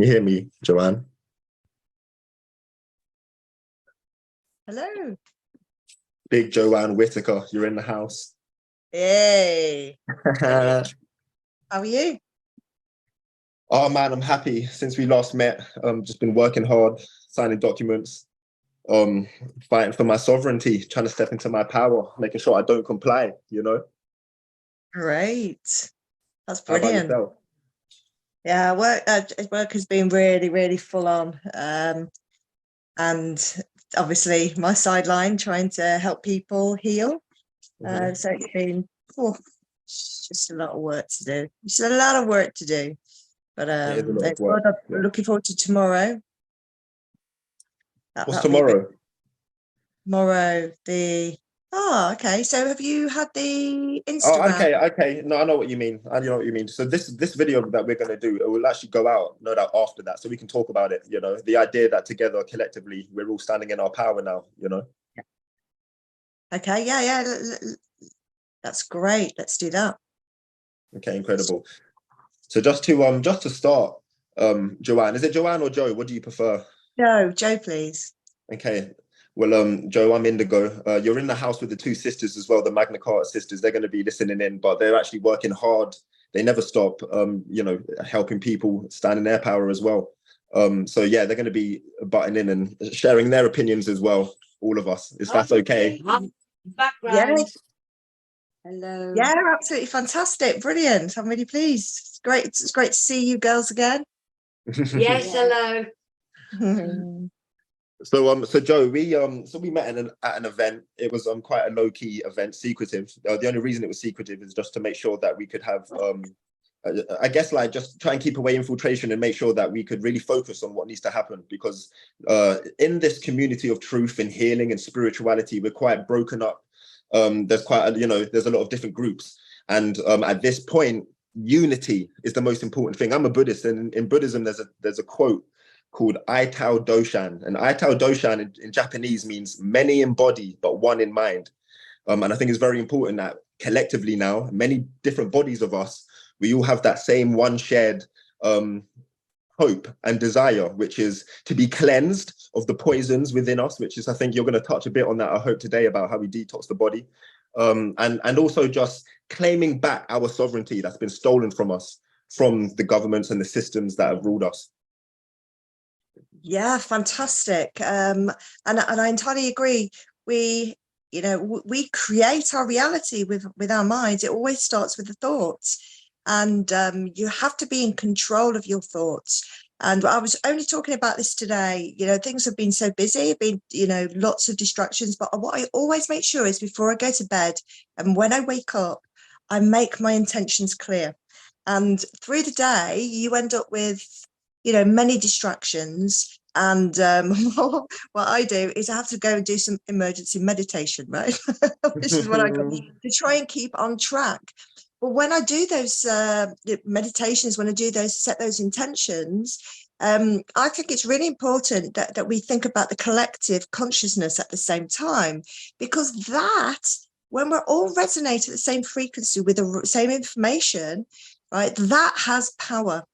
You hear me, Joanne? Hello. Big Joanne Whittaker, you're in the house. Hey. How are you? Oh man, I'm happy. Since we last met, just been working hard, signing documents, fighting for my sovereignty, trying to step into my power, making sure I don't comply, you know? Great. That's How about brilliant. yourself? Yeah, work has been really, really full on. And obviously my sideline trying to help people heal. So it's been it's just a lot of work to do. It's a lot of work to do. But It is a lot of it's good. work. I'm Yeah. looking forward to tomorrow. What's That'll be great. tomorrow? Tomorrow, okay. So have you had the Oh, Instagram? okay. No, I know what you mean. I know what you mean. So this video that we're gonna do, it will actually go out, no doubt, after that, so we can talk about it. You know, the idea that together, collectively, we're all standing in our power now. You know. Okay, yeah. That's great. Let's do that. Okay, incredible. So just to start, Joanne, is it Joanne or Joe? What do you prefer? Joe, please. Okay. Well, Joe, I'm Indigo. You're in the house with the two sisters as well, the Magna Carta sisters. They're going to be listening in, but they're actually working hard. They never stop, you know, helping people stand in their power as well. So yeah, they're going to be butting in and sharing their opinions as well, all of us, if that's okay. Background. Yeah. Hello. Yeah, absolutely fantastic. Brilliant. I'm really pleased. It's great. It's great to see you girls again. Yes, hello. So Joe, we met at an event. It was quite a low key event, secretive. The only reason it was secretive is just to make sure that we could have I guess like just try and keep away infiltration and make sure that we could really focus on what needs to happen, because in this community of truth and healing and spirituality, we're quite broken up. There's quite there's a lot of different groups, and at this point, unity is the most important thing. I'm a Buddhist, and in Buddhism there's a quote called Aitao Doshan, and Aitao Doshan in Japanese means many in body but one in mind. And I think it's very important that collectively now, many different bodies of us, we all have that same one shared hope and desire, which is to be cleansed of the poisons within us, which is, I think you're going to touch a bit on that, I hope, today, about how we detox the body, and also just claiming back our sovereignty that's been stolen from us, from the governments and the systems that have ruled us. Yeah, fantastic. And I entirely agree. We create our reality with our minds. It always starts with the thoughts, and you have to be in control of your thoughts. And I was only talking about this today. You know, things have been so busy, been, lots of distractions. But what I always make sure is, before I go to bed and when I wake up, I make my intentions clear. And through the day, you end up with many distractions. And what I do is I have to go and do some emergency meditation, right? This is what I call to try and keep on track. But when I do those meditations, when I do set those intentions, I think it's really important that we think about the collective consciousness at the same time, because when we're all resonate at the same frequency with the same information, right, that has power.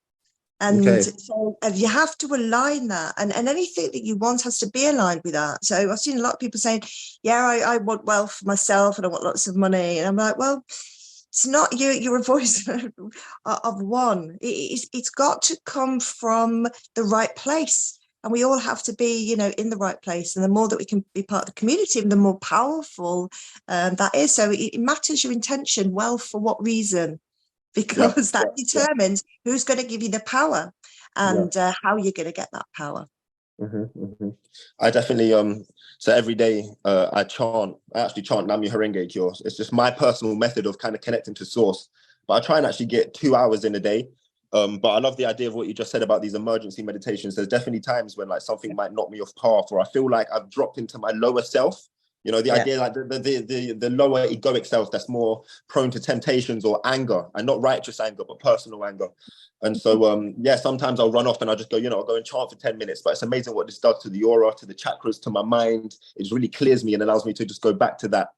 And so you have to align that, and anything that you want has to be aligned with that. So I've seen a lot of people saying, yeah, I want wealth for myself and I want lots of money. And I'm like, well, it's not you. You're a voice of one. It's got to come from the right place. And we all have to be, in the right place. And the more that we can be part of the community, the more powerful that is. So it matters your intention. Well, for what reason? Because that determines who's going to give you the power and how you're going to get that power. I definitely so every day I actually chant Nam Myoho Renge Kyo. It's just my personal method of kind of connecting to source, but I try and actually get 2 hours in a day. But I love the idea of what you just said about these emergency meditations. There's definitely times when like something might knock me off path, or I feel like I've dropped into my lower self. You know, the idea, like the lower egoic self that's more prone to temptations or anger, and not righteous anger, but personal anger. And so, sometimes I'll run off and I'll just go, I'll go and chant for 10 minutes. But it's amazing what this does to the aura, to the chakras, to my mind. It just really clears me and allows me to just go back to that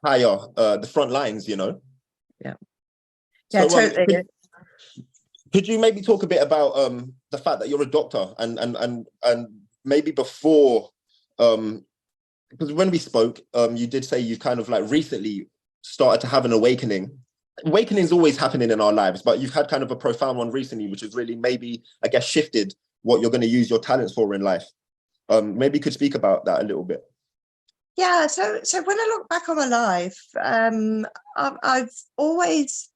higher, the front lines, Yeah. Yeah, so, totally. Could you maybe talk a bit about the fact that you're a doctor and maybe before, because when we spoke, you did say you kind of like recently started to have an awakening. Awakenings always happening in our lives, but you've had kind of a profound one recently, which has really maybe, I guess, shifted what you're going to use your talents for in life. Maybe you could speak about that a little bit. Yeah, so when I look back on my life, I've always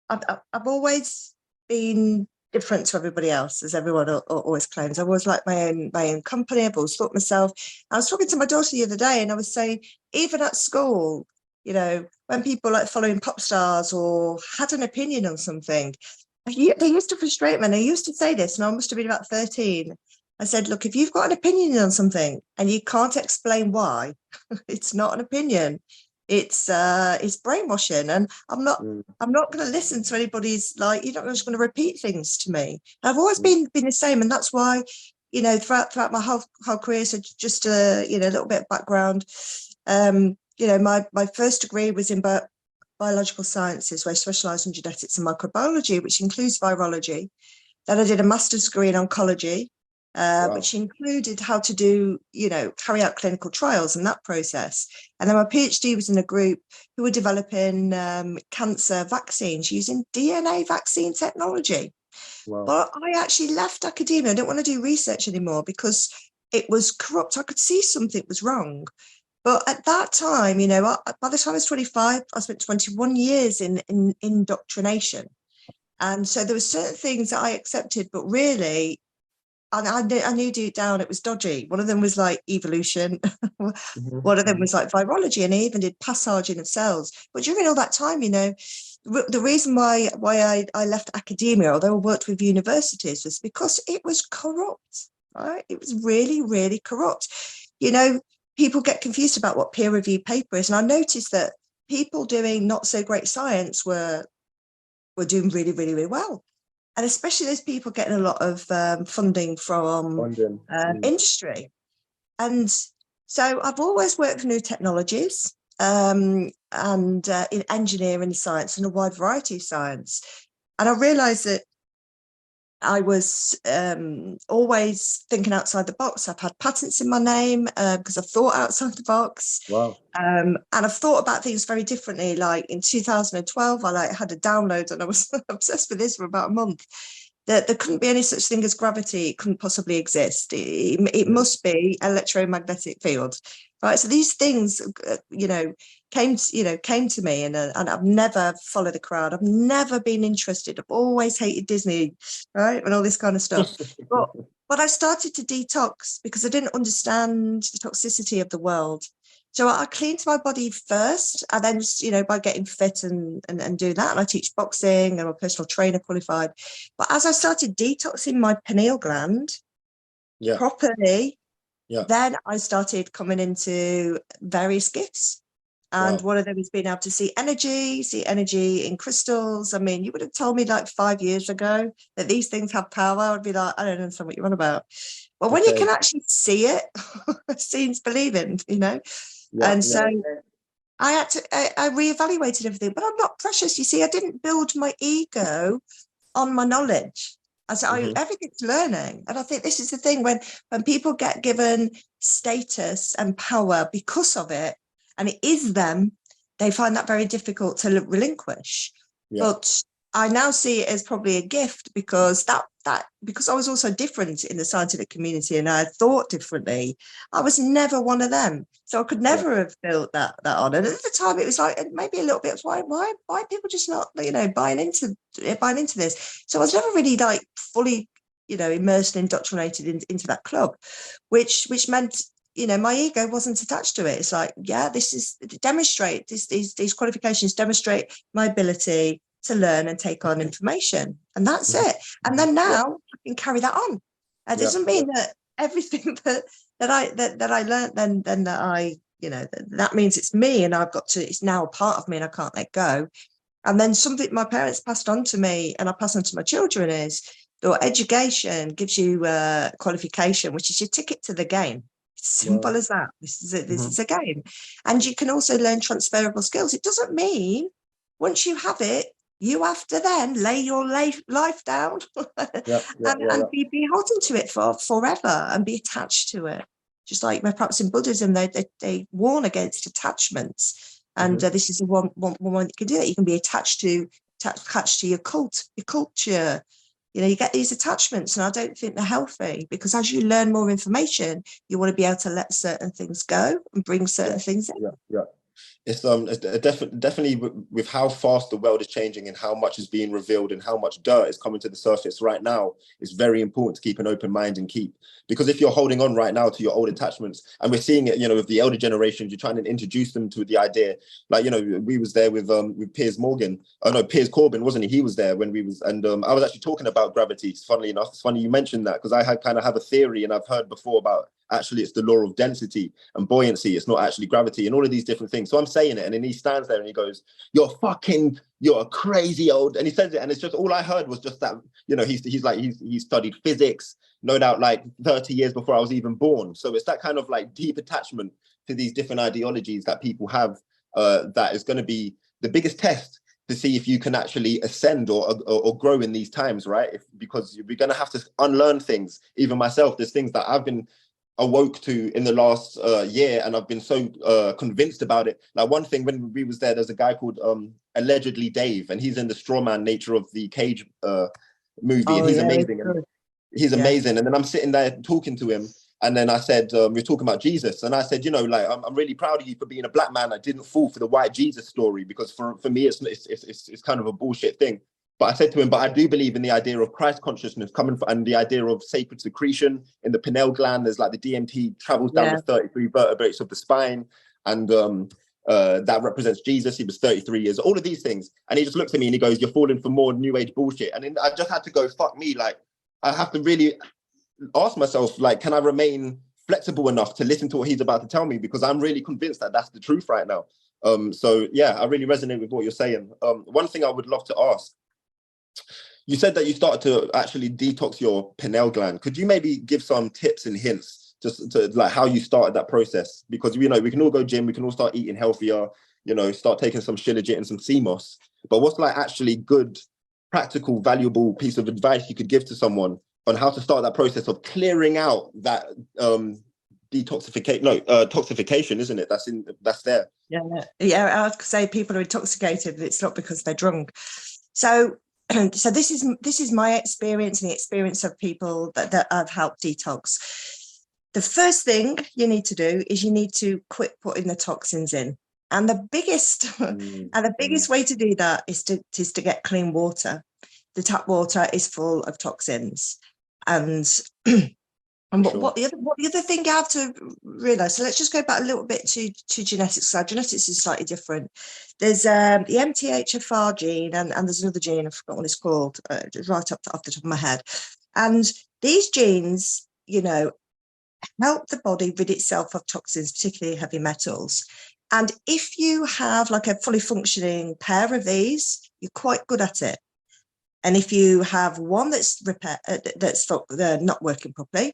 I've always been different to everybody else, as everyone always claims. I always like my own company. I've always thought myself. I was talking to my daughter the other day, and I was saying, even at school, you know, when people like following pop stars or had an opinion on something, they used to frustrate me. And I used to say this, and I must have been about 13. I said, look, if you've got an opinion on something and you can't explain why, it's not an opinion. It's brainwashing, and I'm not going to listen to anybody's, like, you're not just going to repeat things to me. I've always been the same, and that's why, you know, throughout my whole career. So just a little bit of background. You know, my first degree was in biological sciences, where I specialised in genetics and microbiology, which includes virology. Then I did a master's degree in oncology, which included how to do, carry out clinical trials and that process. And then my PhD was in a group who were developing cancer vaccines using DNA vaccine technology. Wow. But I actually left academia. I didn't want to do research anymore because it was corrupt. I could see something was wrong. But at that time, by the time I was 25, I spent 21 years in indoctrination. And so there were certain things that I accepted, but really, I knew deep down it was dodgy. One of them was like evolution. One of them was like virology, and I even did passaging of cells. But during all that time, the reason why I left academia, although I worked with universities, was because it was corrupt, right? It was really, really corrupt. People get confused about what peer-reviewed paper is. And I noticed that people doing not so great science were doing really, really, really well. And especially those people getting a lot of funding from industry. And so I've always worked for new technologies and in engineering science and a wide variety of science. And I realized that I was always thinking outside the box. I've had patents in my name because I've thought outside the box. Wow. And I've thought about things very differently. Like in 2012, I had a download, and I was obsessed with this for about a month. That there couldn't be any such thing as gravity. It couldn't possibly exist. It must be electromagnetic field, right? So these things, came to me, and I've never followed the crowd. I've never been interested. I've always hated Disney, right, and all this kind of stuff. But I started to detox because I didn't understand the toxicity of the world. So I cleaned my body first, and then, by getting fit and doing that. And I teach boxing, and I'm a personal trainer qualified. But as I started detoxing my pineal gland properly, then I started coming into various gifts. And one of them is being able to see energy in crystals. I mean, you would have told me like 5 years ago that these things have power. I'd be like, I don't understand what you're on about. But when you can actually see it, seeing's believing, and so I had to, I reevaluated everything, but I'm not precious. You see, I didn't build my ego on my knowledge. Everything's learning. And I think this is the thing, when people get given status and power because of it, and it is them, they find that very difficult to relinquish. But I now see it as probably a gift, because because I was also different in the scientific community and I thought differently. I was never one of them, so I could never have built that on. And at the time, it was like maybe a little bit, why people just not buying into this. So I was never really like fully immersed and indoctrinated into that club, which meant my ego wasn't attached to it. It's like, these qualifications demonstrate my ability to learn and take on information, and that's it. And then now I can carry that on. It doesn't mean that everything that I learned then that I that means it's me, and it's now a part of me, and I can't let go. And then something my parents passed on to me, and I pass on to my children, is your education gives you a qualification, which is your ticket to the game. It's simple as that. This is a game. And you can also learn transferable skills. It doesn't mean once you have it, you have to then lay your life down and be beholden to it for forever and be attached to it. Just like perhaps in Buddhism, they warn against attachments. And this is the one that can do that. You can be attached to your culture. You know, you get these attachments, and I don't think they're healthy, because as you learn more information, you want to be able to let certain things go and bring certain things in. It's definitely with how fast the world is changing and how much is being revealed and how much dirt is coming to the surface right now. It's very important to keep an open mind and because if you're holding on right now to your old attachments, and we're seeing it, you know, with the elder generations, you're trying to introduce them to the idea, like, you know, we was there with Piers Corbin, wasn't he? He was there when we was, and I was actually talking about gravity. Funnily enough, it's funny you mentioned that, because I had kind of have a theory, and I've heard before about actually it's the law of density and buoyancy. It's not actually gravity and all of these different things. So I'm saying it, and then he stands there and he goes, you're a crazy old, and he says it, and it's just, all I heard was just that, you know, he's studied physics, no doubt, like 30 years before I was even born. So it's that kind of like deep attachment to these different ideologies that people have, that is going to be the biggest test to see if you can actually ascend or grow in these times, right? Because we're going to have to unlearn things. Even myself, there's things that I've been awoke to in the last year, and I've been so convinced about it. Like, one thing, when we was there's a guy called allegedly Dave, and he's in the Strawman Nature of the Cage movie, and he's amazing. He's amazing. And then I'm sitting there talking to him, and then I said, we're talking about Jesus, and I said, you know, like, I'm really proud of you for being a black man that didn't fall for the white Jesus story, because for me it's kind of a bullshit thing. But I said to him, but I do believe in the idea of Christ consciousness coming from, and the idea of sacred secretion in the pineal gland. There's like the DMT travels down the 33 vertebrates of the spine, and that represents Jesus. He was 33 years, all of these things. And he just looks at me and he goes, you're falling for more new age bullshit. And then I just had to go, fuck me. Like, I have to really ask myself, like, can I remain flexible enough to listen to what he's about to tell me? Because I'm really convinced that that's the truth right now. So yeah, I really resonate with what you're saying. One thing I would love to ask, you said that you started to actually detox your pineal gland. Could you maybe give some tips and hints just to like how you started that process? Because, you know, we can all go gym, we can all start eating healthier, you know, start taking some shilajit and some sea moss. But what's like actually good, practical, valuable piece of advice you could give to someone on how to start that process of clearing out that toxification, isn't it? That's there. Yeah. I'd say people are intoxicated, but it's not because they're drunk. So this is my experience and the experience of people that I've helped detox. The first thing you need to do is you need to quit putting the toxins in. And the biggest way to do that is to get clean water. The tap water is full of toxins. And what the other thing you have to realize, so let's just go back a little bit to genetics. So genetics is slightly different. There's the MTHFR gene, and there's another gene, I forgot what it's called, just right off the top of my head. And these genes, you know, help the body rid itself of toxins, particularly heavy metals. And if you have like a fully functioning pair of these, you're quite good at it. And if you have one that's not working properly,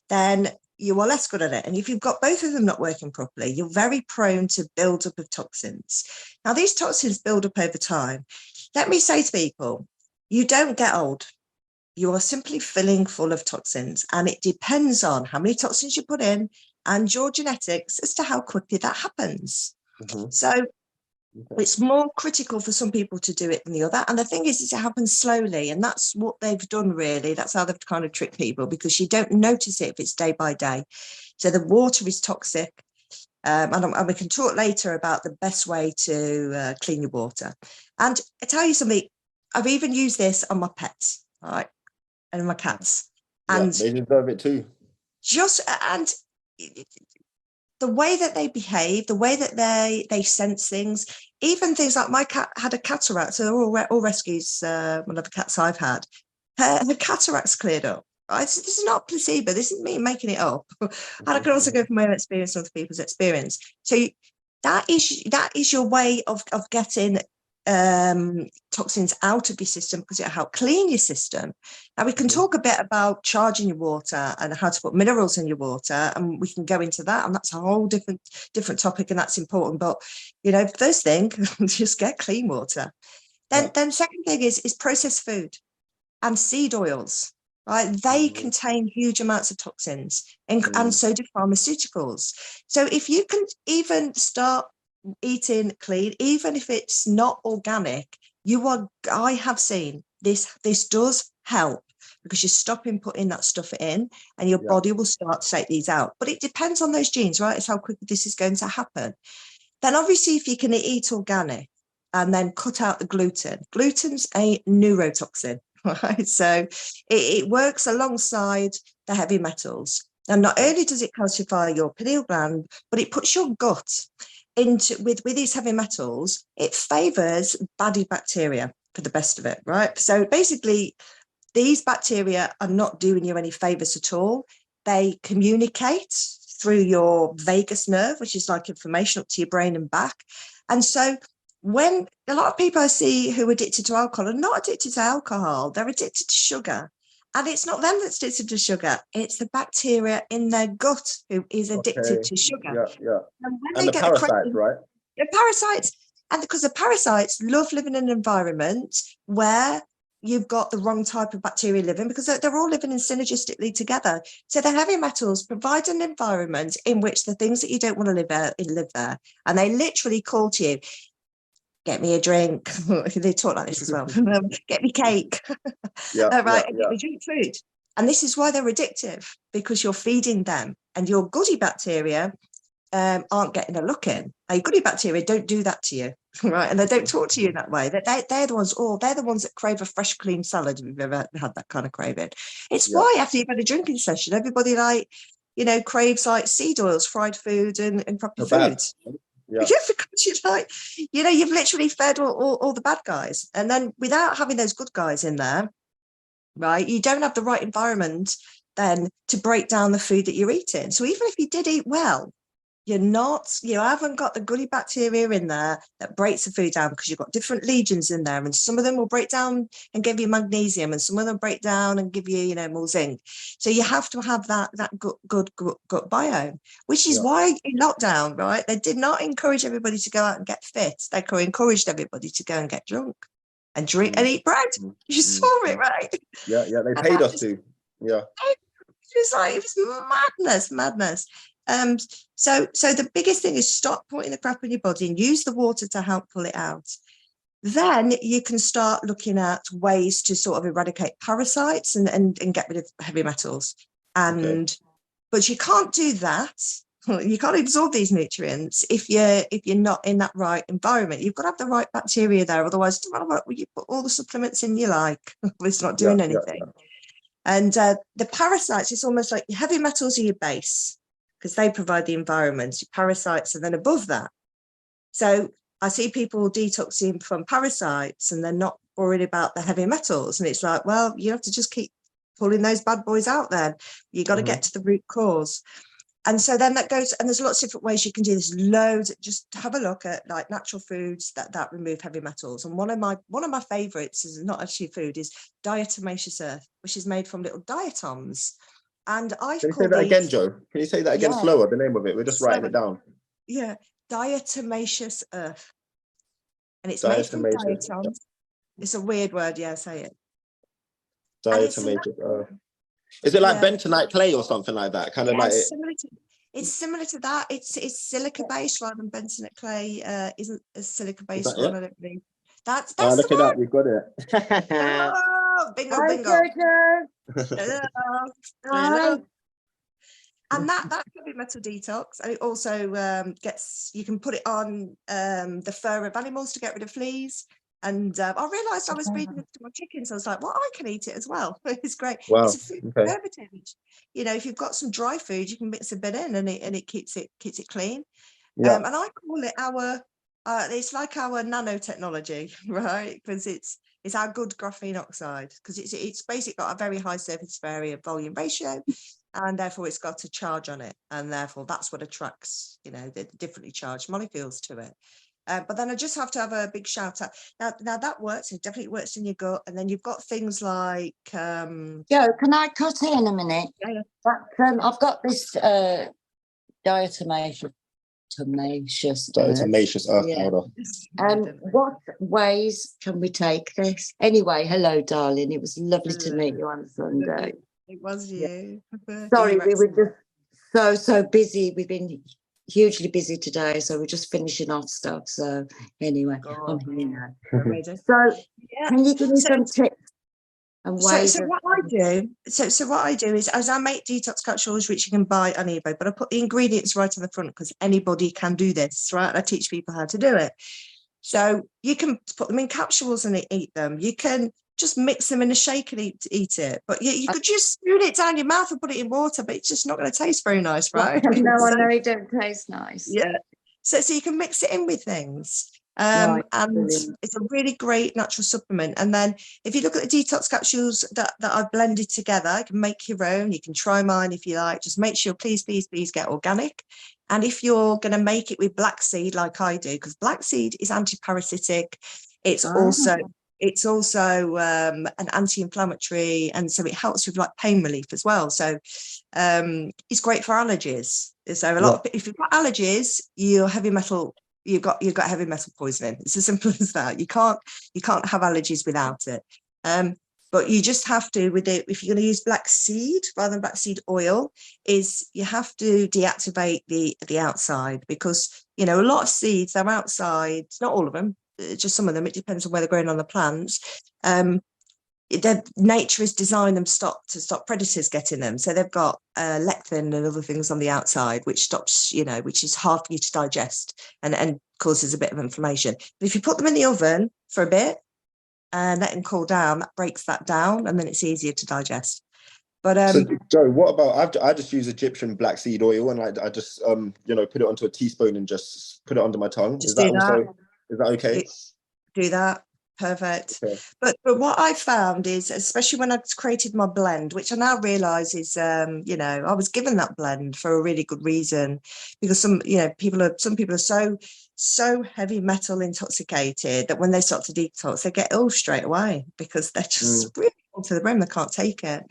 then you are less good at it. And if you've got both of them not working properly, you're very prone to build-up of toxins. Now, these toxins build up over time. Let me say to people, you don't get old. You are simply filling full of toxins. And it depends on how many toxins you put in and your genetics as to how quickly that happens. So it's more critical for some people to do it than the other. And the thing is it happens slowly. And that's what they've done, really. That's how they've kind of tricked people, because you don't notice it if it's day by day. So the water is toxic. And we can talk later about the best way to clean your water. And I tell you something, I've even used this on my pets, all right, and my cats. And they deserve it too. And the way that they behave, the way that they sense things, even things like my cat had a cataract, so they're all rescues, one of the cats I've had. Her cataracts cleared up. Right? This is not placebo. This isn't me making it up. And I can also go from my own experience and other people's experience. So that is your way of getting toxins out of your system, because it'll help clean your system. Now we can talk a bit about charging your water and how to put minerals in your water, and we can go into that, and that's a whole different topic, and that's important. But you know, first thing, just get clean water. Then second thing is processed food and seed oils, right? They contain huge amounts of toxins, and so do pharmaceuticals. So if you can even start eating clean, even if it's not organic, I have seen this does help, because you're stopping putting that stuff in, and your body will start to take these out. But it depends on those genes, right? It's how quickly this is going to happen. Then obviously, if you can eat organic and then cut out the gluten, gluten's a neurotoxin, right? So it works alongside the heavy metals. And not only does it calcify your pineal gland, but it puts your gut into, with these heavy metals, it favors bad bacteria for the best of it, right? So basically, these bacteria are not doing you any favors at all. They communicate through your vagus nerve, which is like information up to your brain and back. And so when a lot of people I see who are addicted to alcohol are not addicted to alcohol, they're addicted to sugar. And it's not them that's addicted to sugar, it's the bacteria in their gut who is addicted to sugar. And when they the get parasites, the right? The parasites, and because the parasites love living in an environment where you've got the wrong type of bacteria living, because they're all living in synergistically together. So the heavy metals provide an environment in which the things that you don't want to live there. And they literally call to you, get me a drink. They talk like this as well. Get me cake. Get me junk food. And this is why they're addictive, because you're feeding them, and your goody bacteria aren't getting a look in. Your goody bacteria don't do that to you, right? And they don't talk to you in that way. They're the ones that crave a fresh, clean salad. If you've ever had that kind of craving, it's why after you've had a drinking session, everybody craves like seed oils, fried food, and proper food. Because you've literally fed all the bad guys, and then without having those good guys in there, right, you don't have the right environment then to break down the food that you're eating. So even if you did eat well, you haven't got the goody bacteria in there that breaks the food down, because you've got different legions in there, and some of them will break down and give you magnesium, and some of them break down and give you, more zinc. So you have to have that good gut biome, which is why in lockdown, right, they did not encourage everybody to go out and get fit. They encouraged everybody to go and get drunk and drink and eat bread. You saw it, right? They paid us to. It was madness. So the biggest thing is stop putting the crap in your body and use the water to help pull it out. Then you can start looking at ways to sort of eradicate parasites and get rid of heavy metals. But you can't do that. You can't absorb these nutrients if you're not in that right environment. You've got to have the right bacteria there. Otherwise, you put all the supplements in you like, it's not doing anything. And the parasites, it's almost like your heavy metals are your base, because they provide the environment. Your parasites are then above that. So I see people detoxing from parasites and they're not worried about the heavy metals. And it's like, well, you have to just keep pulling those bad boys out then. You got to get to the root cause. And so then that goes, and there's lots of different ways you can do this. Loads, just have a look at like natural foods that remove heavy metals. And one of my favorites is not actually food, is diatomaceous earth, which is made from little diatoms. And I've Can you say that again, Joe? Can you say that again slower, the name of it? We're just writing it down. Yeah, diatomaceous earth. And it's made from diatoms. It's a weird word, say it. Diatomaceous earth. Is it like bentonite clay or something like that? Kind of like it. It's similar to that. It's silica based rather than bentonite clay. Isn't a silica based one, I don't believe. That's look at that, we've got it. Oh, bingo. Hello. And that heavy metal detox, and it also you can put it on the fur of animals to get rid of fleas. And I realised I was feeding it to my chickens. I was like, well, I can eat it as well. It's great. Wow. It's a food preservative. If you've got some dry food, you can mix a bit in, and it keeps it clean. And I call it it's like our nanotechnology, right? Because it's our good graphene oxide, because it's basically got a very high surface area volume ratio, and therefore it's got a charge on it, and therefore that's what attracts the differently charged molecules to it. But then I just have to have a big shout out. Now that works. It definitely works in your gut. And then you've got things like Joe, can I cut in a minute? Yeah. I've got this diatomation Tomacious. Tomacious earth Yeah. powder. What ways can we take this? Anyway, hello, darling. It was lovely to meet you on Sunday. It was you. Sorry, we were just so busy. We've been hugely busy today, so we're just finishing off stuff. So anyway, I'm here now. So can you give me some tips and ways? So what I do, so what I do is, as I make detox capsules, which you can buy on eBay, but I put the ingredients right on the front because anybody can do this, right? I teach people how to do it. So you can put them in capsules and eat them. You can just mix them in a shake and eat it. But you could just spoon it down your mouth and put it in water, but it's just not going to taste very nice, right? No, I know it don't taste nice. Yeah. So you can mix it in with things. Right, and brilliant. it's a really great natural supplement. And then if you look at the detox capsules that I've blended together, you can make your own. You can try mine if you like. Just make sure, please get organic. And if you're going to make it with black seed like I do, because black seed is anti-parasitic, it's also an anti-inflammatory, and so it helps with like pain relief as well. So it's great for allergies. So if you've got allergies, you've got heavy metal poisoning. It's as simple as that. You can't have allergies without it. But you just have to, with it, if you're going to use black seed rather than black seed oil, is you have to deactivate the outside, because a lot of seeds, they're outside, not all of them, just some of them. It depends on where they're growing on the plants. Nature has designed them to stop predators getting them. So they've got lectin and other things on the outside, which stops, which is hard for you to digest and causes a bit of inflammation. But if you put them in the oven for a bit and let them cool down, that breaks that down, and then it's easier to digest. But so Joe, what about I just use Egyptian black seed oil, and I just put it onto a teaspoon and just put it under my tongue. Is that okay? Do that. Perfect. Okay. But what I found is, especially when I created my blend, which I now realize is, I was given that blend for a really good reason, because some people are so heavy metal intoxicated that when they start to detox, they get ill straight away because they're just really to the brim. They can't take it.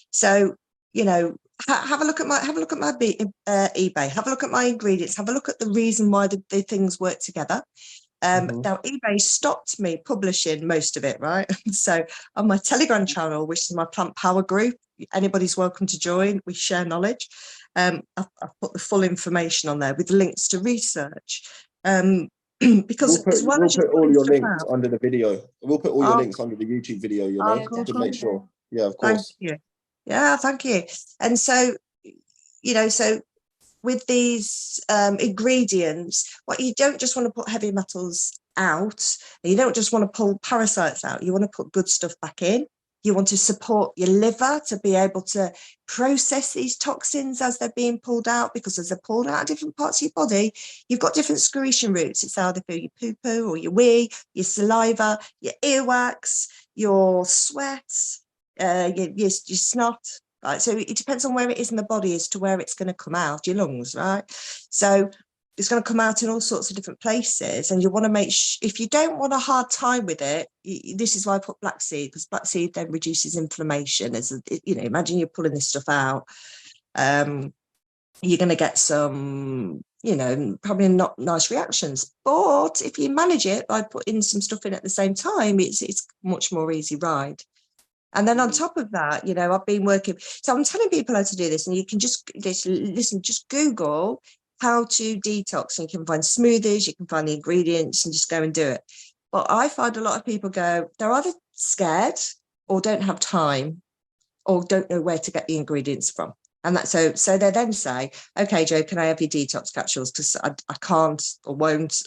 So, have a look at my eBay, have a look at my ingredients, have a look at the reason why the things work together. Now eBay stopped me publishing most of it, right? So on my Telegram channel, which is my plant power group, anybody's welcome to join. We share knowledge. I've put the full information on there with links to research. Because we'll put all your links under the video. We'll put all your links under the YouTube video, to make sure. Yeah, of course. Thank you. Yeah, thank you. And so, so with these ingredients, you don't just want to put heavy metals out, and you don't just want to pull parasites out. You want to put good stuff back in. You want to support your liver to be able to process these toxins as they're being pulled out, because as they're pulled out of different parts of your body, you've got different excretion routes. It's either through your poo-poo or your wee, your saliva, your earwax, your sweat, your snot. Right, so it depends on where it is in the body as to where it's going to come out, your lungs, right? So it's going to come out in all sorts of different places, and you want to make if you don't want a hard time with it, this is why I put black seed, because black seed then reduces inflammation. Imagine you're pulling this stuff out, you're going to get some, probably not nice reactions. But if you manage it by putting some stuff in at the same time, it's much more easy ride. And then on top of that, I've been working. So I'm telling people how to do this, and you can just Google how to detox, and you can find smoothies, you can find the ingredients, and just go and do it. But I find a lot of people they're either scared or don't have time or don't know where to get the ingredients from. And that's so they then say, okay, Joe, can I have your detox capsules? Because I can't or won't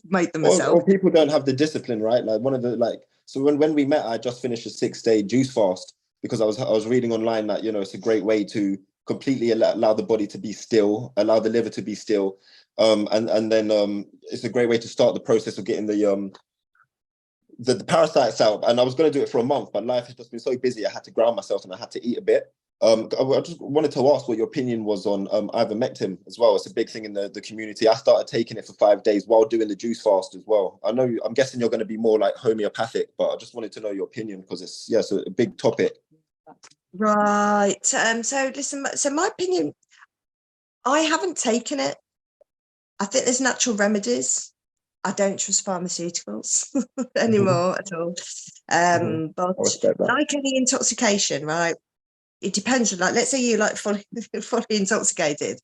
make them myself. Or people don't have the discipline, right? Like so when we met, I just finished a 6-day juice fast, because I was reading online that, it's a great way to completely allow the body to be still, allow the liver to be still. And then it's a great way to start the process of getting the parasites out. And I was going to do it for a month, but life has just been so busy. I had to ground myself and I had to eat a bit. I just wanted to ask what your opinion was on ivermectin as well. It's a big thing in the community. I started taking it for 5 days while doing the juice fast as well. I'm guessing you're going to be more like homeopathic, but I just wanted to know your opinion, because it's a big topic. Right. So listen, so my opinion, I haven't taken it I think there's natural remedies. I don't trust pharmaceuticals anymore at all. But like any intoxication, right? It depends. Like, let's say you like fully intoxicated,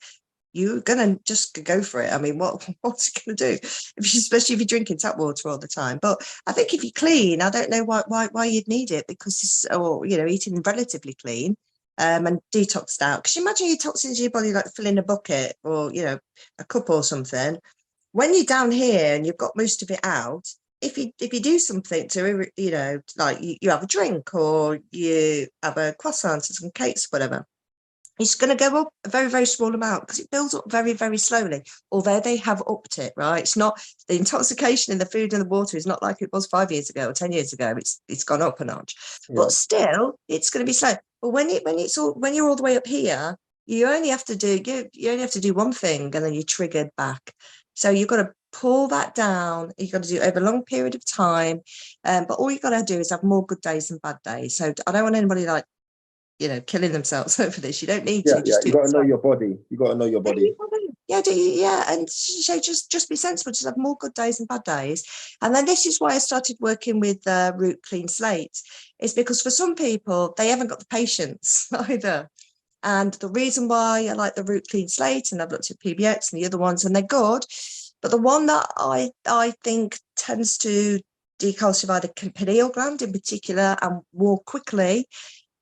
you're gonna just go for it. I mean, what's it gonna do? Especially if you're drinking tap water all the time. But I think if you're clean, I don't know why you'd need it, because it's, or eating relatively clean, and detoxed out. Because imagine your toxins in your body like filling a bucket or a cup or something. When you're down here and you've got most of it out, if you do something to like you have a drink or you have a croissant or some cakes, whatever, it's going to go up a very, very small amount because it builds up very, very slowly, although they have upped it, right? It's not, the intoxication in the food and the water is not like it was 5 years ago or 10 years ago. It's gone up a notch, but still it's going to be slow. But when you're all the way up here, you only have to do one thing and then you're triggered back. So you've got to pull that down. You've got to do it over a long period of time. But all you've got to do is have more good days than bad days. So I don't want anybody killing themselves over this. You don't need to. You got to know your body. You got to know your body. And so just be sensible. Just have more good days than bad days. And then this is why I started working with Root Clean Slate. Is because for some people they haven't got the patience either. And the reason why I like the Root Clean Slate, and I've looked at PBX and the other ones, and they're good, but the one that I think tends to decalcify the pineal gland in particular and more quickly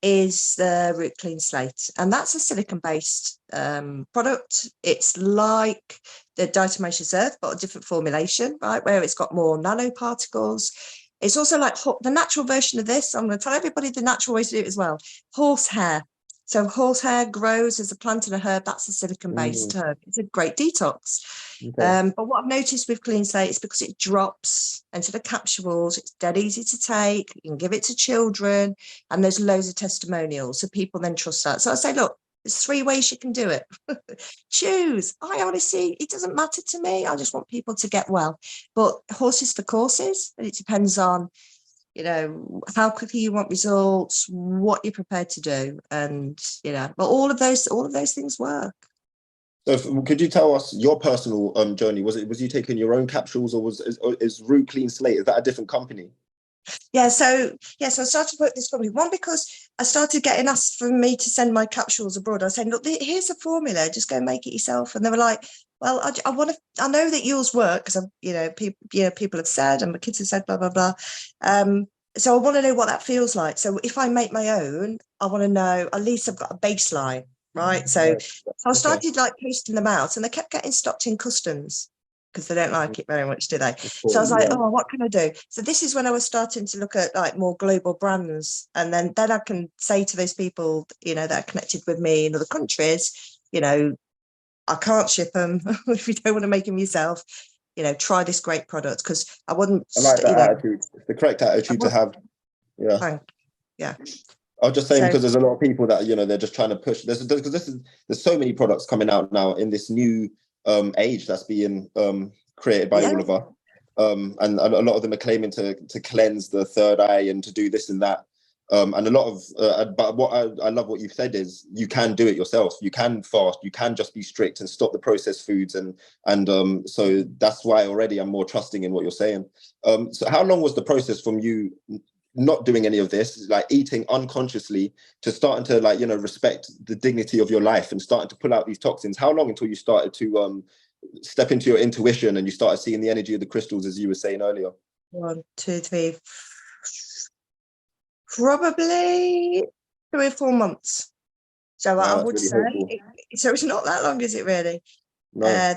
is the Root Clean Slate, and that's a silicon-based product. It's like the diatomaceous earth, but a different formulation, right? Where it's got more nanoparticles. It's also like the natural version of this. I'm going to tell everybody the natural way to do it as well. Horsehair. So horsehair grows as a plant and a herb. That's a silicon-based herb. It's a great detox. Okay. But what I've noticed with Clean Slate is because it drops into the capsules, it's dead easy to take. You can give it to children, and there's loads of testimonials. So people then trust that. So I say, look, there's 3 ways you can do it. Choose. I honestly, it doesn't matter to me. I just want people to get well. But horses for courses, and it depends on how quickly you want results, what you're prepared to do, and but all of those things work. So could you tell us your personal journey? Was you taking your own capsules, or is Root Clean Slate, is that a different company? So I started to work this company, one because I started getting asked for me to send my capsules abroad. I was saying, look, here's a formula, just go and make it yourself. And they were like, well, I know that yours work because people have said, and my kids have said, blah blah blah. So I want to know what that feels like. So if I make my own, I want to know at least I've got a baseline, right? So I started posting them out, and they kept getting stopped in customs because they don't like it very much, do they? So I was like, oh, what can I do? So this is when I was starting to look at more global brands, and then I can say to those people, that are connected with me in other countries, I can't ship them if you don't want to make them yourself. Try this great product, because I wouldn't. I like that attitude. It's the correct attitude to have. Yeah. Yeah. I was just saying, because there's a lot of people that they're just trying to push. There's so many products coming out now in this new age that's being created by all of us, and a lot of them are claiming to cleanse the third eye and to do this and that. And a lot of, but what I love what you've said is you can do it yourself. You can fast. You can just be strict and stop the processed foods, and so that's why already I'm more trusting in what you're saying. So how long was the process from you not doing any of this, like eating unconsciously, to starting to respect the dignity of your life and starting to pull out these toxins? How long until you started to step into your intuition and you started seeing the energy of the crystals, as you were saying earlier? 1, 2, 3. Probably 3 or 4 months. So wow, I would say, so it's not that long, is it really? No,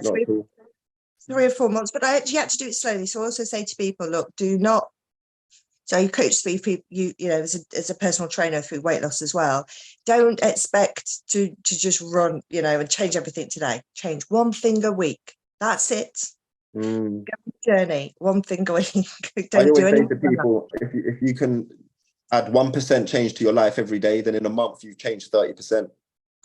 3 or 4 months, but I actually had to do it slowly. So I also say to people, look, do not. So you coach people, as a personal trainer through weight loss as well. Don't expect to just run, and change everything today. Change one thing a week. That's it. Go on the journey, one thing a week. Don't do anything. To people, if you can add 1% change to your life every day, then in a month you've changed 30%.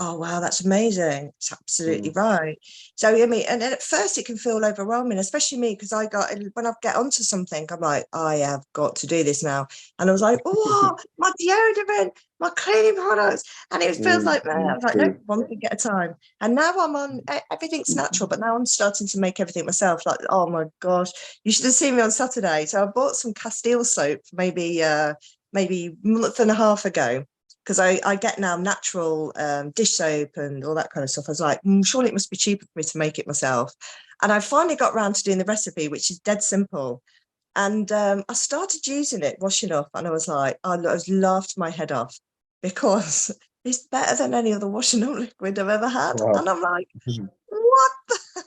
Oh, wow, that's amazing. It's absolutely right. So, I mean, and at first it can feel overwhelming, especially me, because when I get onto something, I'm like, I have got to do this now. And I was like, oh, my deodorant, my cleaning products. And it feels like, man, I was like, no, one thing at a time. And now I'm on, everything's natural, but now I'm starting to make everything myself. Like, oh my gosh, you should have seen me on Saturday. So I bought some Castile soap, maybe a month and a half ago, because I get now natural dish soap and all that kind of stuff. I was like, surely it must be cheaper for me to make it myself. And I finally got around to doing the recipe, which is dead simple. And I started using it, washing up, and I was like, I was laughed my head off, because it's better than any other washing up liquid I've ever had. Wow. And I'm like, what the?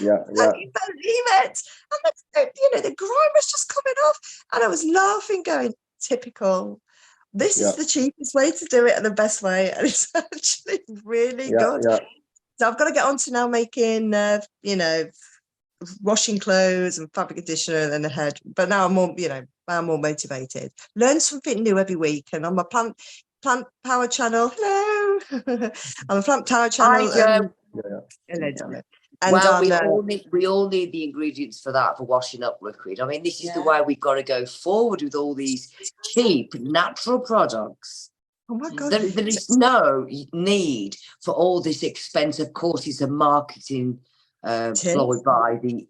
Yeah. Can you believe it? And the grime was just coming off, and I was laughing, going, typical. This is the cheapest way to do it and the best way, and it's actually really good. Yeah. So I've got to get on to now making, washing clothes and fabric conditioner and the head. But now I'm more motivated. Learn something new every week, and on my plant power channel. Hello, on the plant power channel. Hi, Jo. Hello, darling. And well, we all need the ingredients for that, for washing up liquid. I mean, this is the way we've got to go forward with all these cheap natural products. Oh my God. There is no need for all this expensive courses and marketing employed by the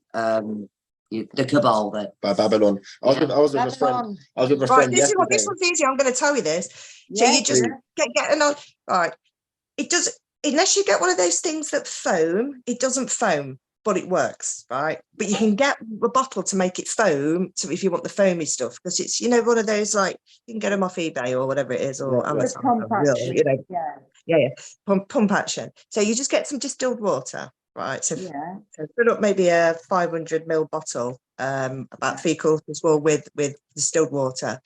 cabal then. By Babylon. I was with a friend. Right, this yesterday. one's easy. I'm going to tell you this. So you just get an on. All right. It does, unless you get one of those things that foam, it doesn't foam, but it works, right? But you can get a bottle to make it foam, so if you want the foamy stuff, because it's, one of those, like, you can get them off eBay or whatever it is, or Amazon. Pump action. So you just get some distilled water, right? So fill up maybe a 500 ml bottle, about 3/4 full with distilled water.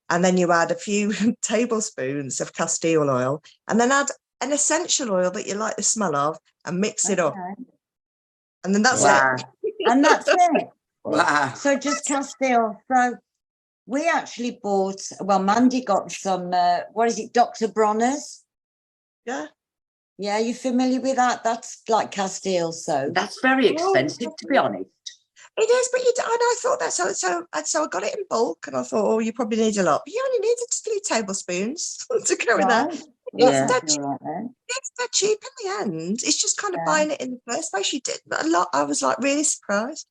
And then you add a few tablespoons of Castile oil, and then add an essential oil that you like the smell of, and mix it up. And then that's it. And that's it. Wow. So just Castile. So we actually bought, Mandy got some, what is it, Dr. Bronner's? Yeah. Yeah, you familiar with that? That's like Castile soap. That's very expensive, to be honest. It is, but and I thought that, so I got it in bulk, and I thought, oh, you probably need a lot. But you only need 3 tablespoons to go in there. It's that cheap in the end. It's just kind of buying it in the first place. You did a lot. I was like really surprised.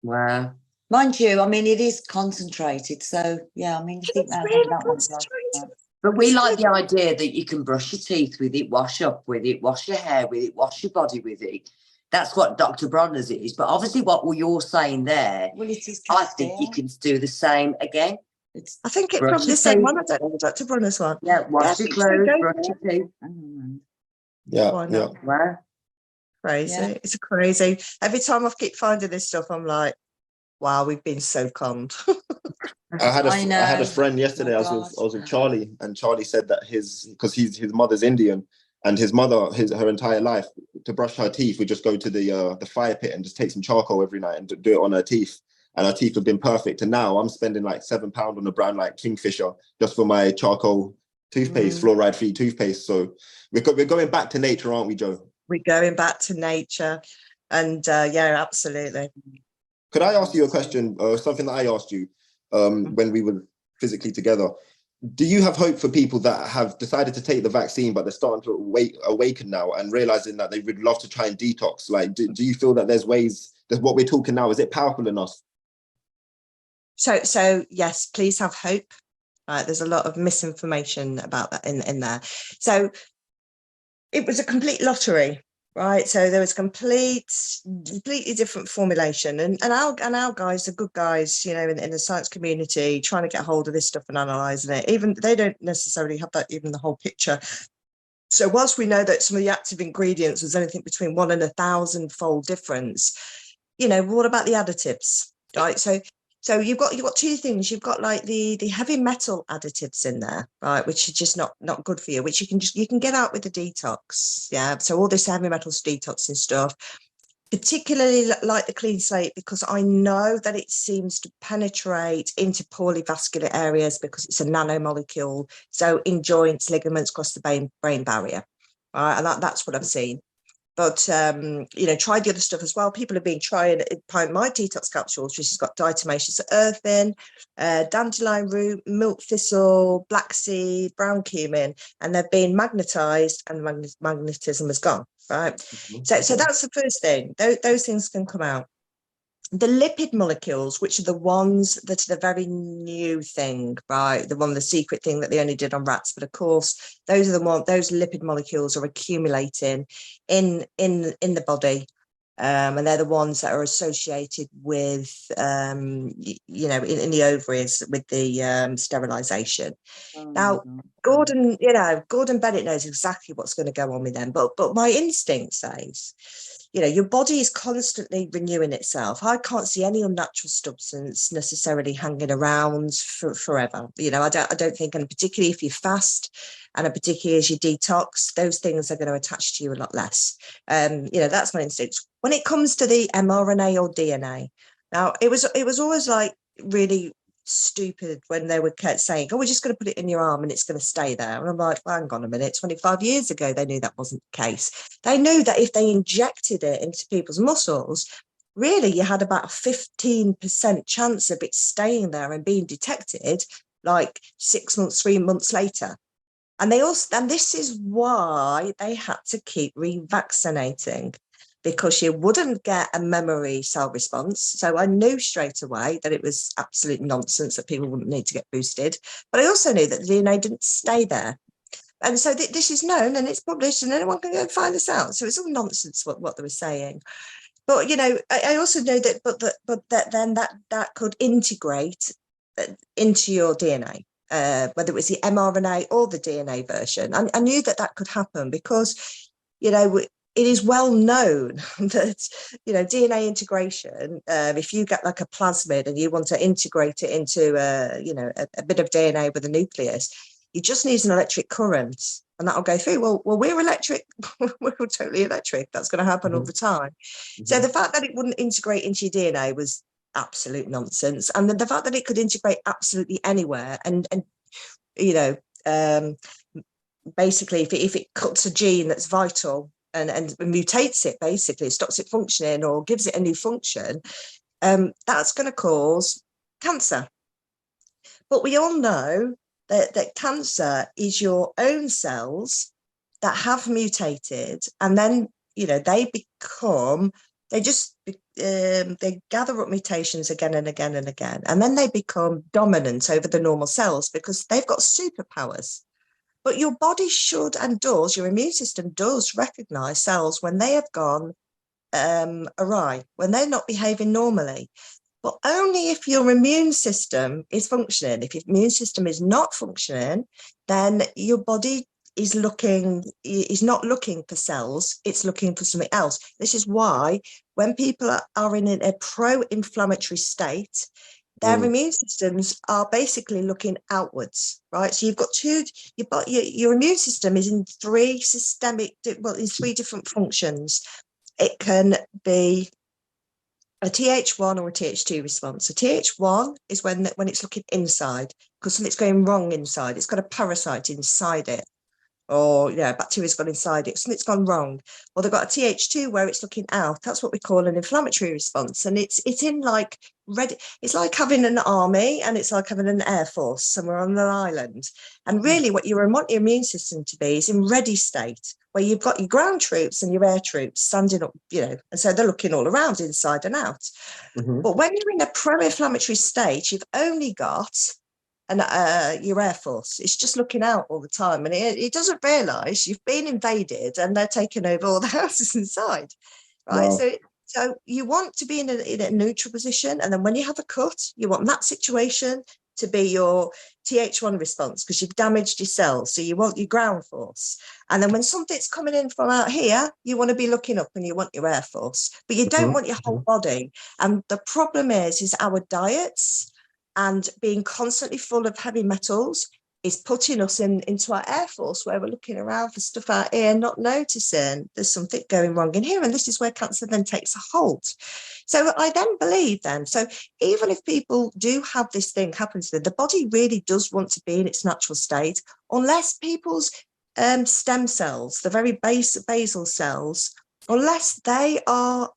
Wow. Mind you, I mean, it is concentrated. So, yeah, I mean, I think that's really concentrated. But we like the idea that you can brush your teeth with it, wash up with it, wash your hair with it, wash your body with it. That's what Dr. Bronner's is. But obviously what you're saying there, I think you can do the same again. I think it's probably the same one. I don't know the Dr. Bronner's one. Yeah, wash your clothes, brush your teeth. Wow. Crazy. Yeah. It's crazy. Every time I keep finding this stuff, I'm like, wow, we've been so conned. I had a friend yesterday. I was with Charlie, and Charlie said that his mother's Indian, and his mother, her entire life, to brush her teeth, would just go to the fire pit and just take some charcoal every night and do it on her teeth. And her teeth have been perfect. And now I'm spending like £7 on a brand like Kingfisher just for my charcoal toothpaste, fluoride-free toothpaste. So we're going back to nature, aren't we, Jo? We're going back to nature, and absolutely. Could I ask you a question? Something that I asked you when we were physically together. Do you have hope for people that have decided to take the vaccine, but they're starting to awaken now and realizing that they would love to try and detox? Like, do you feel that there's ways that what we're talking now, is it powerful enough? So yes, please have hope. There's a lot of misinformation about that in there. So it was a complete lottery, right? So there was completely different formulation, and our guys, the good guys, in the science community, trying to get hold of this stuff and analysing it. Even they don't necessarily have the whole picture. So whilst we know that some of the active ingredients was anything between 1 and 1,000-fold difference, what about the additives, right? So you've got 2 things. You've got like the heavy metal additives in there, right, which are just not good for you, which you can get out with the detox. Yeah. So all this heavy metals detoxing stuff, particularly like the clean slate, because I know that it seems to penetrate into poorly vascular areas because it's a nanomolecule. So in joints, ligaments, across the brain barrier. right? And that's what I've seen. But, you know, try the other stuff as well. People have been trying my detox capsules, which has got diatomaceous earth in, dandelion root, milk thistle, black seed, brown cumin, and they've been magnetized, and the magnetism has gone, right? So that's the first thing. Those things can come out. The lipid molecules, which are the ones that are the very new thing, right? The secret thing that they only did on rats. But of course, those are those lipid molecules are accumulating in the body. And they're the ones that are associated with, you know, in the ovaries with the sterilization. Now, Gordon Bennett knows exactly what's going to go on with them. But my instinct says, you know, your body is constantly renewing itself. I can't see any unnatural substance necessarily hanging around forever. You know, I don't think, and particularly if you fast, and particularly as you detox, those things are going to attach to you a lot less. You know, that's my instinct. When it comes to the mRNA or DNA, now it was always like really stupid when they were saying, oh, we're just going to put it in your arm and it's going to stay there. And I'm like, well, hang on a minute, 25 years ago they knew that wasn't the case. They knew that if they injected it into people's muscles, really you had about a 15% chance of it staying there and being detected like 6 months, 3 months later. And this is why they had to keep revaccinating, because you wouldn't get a memory cell response. So I knew straight away that it was absolute nonsense, that people wouldn't need to get boosted. But I also knew that the DNA didn't stay there. And so this is known and it's published and anyone can go and find this out. So it's all nonsense what they were saying. But, you know, I also know that could integrate into your DNA. Whether it was the mRNA or the DNA version. I knew that could happen because, you know, it is well known that, you know, DNA integration, if you get like a plasmid and you want to integrate it into, you know, a bit of DNA with a nucleus, you just need an electric current and that'll go through. Well, we're electric. We're totally electric. That's going to happen all the time. So the fact that it wouldn't integrate into your DNA was absolute nonsense. And then the fact that it could integrate absolutely anywhere and you know, basically if it cuts a gene that's vital and mutates it, basically stops it functioning or gives it a new function, that's going to cause cancer. But we all know that cancer is your own cells that have mutated, and then, you know, they gather up mutations again and again and again, and then they become dominant over the normal cells because they've got superpowers. But your body should and does, your immune system does recognize cells when they have gone awry, when they're not behaving normally. But only if your immune system is functioning. If your immune system is not functioning, then your body is not looking for cells, it's looking for something else. This is why when people are in a pro-inflammatory state, their immune systems are basically looking outwards, right? So you've got your immune system is in three different functions. It can be a Th1 or a Th2 response. So Th1 is when it's looking inside, because something's going wrong inside. It's got a parasite inside it, or, you know, bacteria's gone inside it, something's gone wrong. Or they've got a Th2 where it's looking out. That's what we call an inflammatory response. And it's in like ready. It's like having an army and it's like having an air force somewhere on an island. And really what you want your immune system to be is in ready state, where you've got your ground troops and your air troops standing up, you know, and so they're looking all around, inside and out. But when you're in a pro-inflammatory state, you've only got your air force. It's just looking out all the time, and it doesn't realize you've been invaded and they're taking over all the houses inside, right? Wow. So you want to be in a neutral position, and then when you have a cut, you want that situation to be your Th1 response, because you've damaged your cells. So you want your ground force. And then when something's coming in from out here, you want to be looking up and you want your air force, but you don't want your whole body. And the problem is our diets and being constantly full of heavy metals is putting us into our air force, where we're looking around for stuff out here, not noticing there's something going wrong in here. And this is where cancer then takes a hold. So I then believe so even if people do have this thing happen to them, the body really does want to be in its natural state, unless people's stem cells, the very basal cells, unless they are,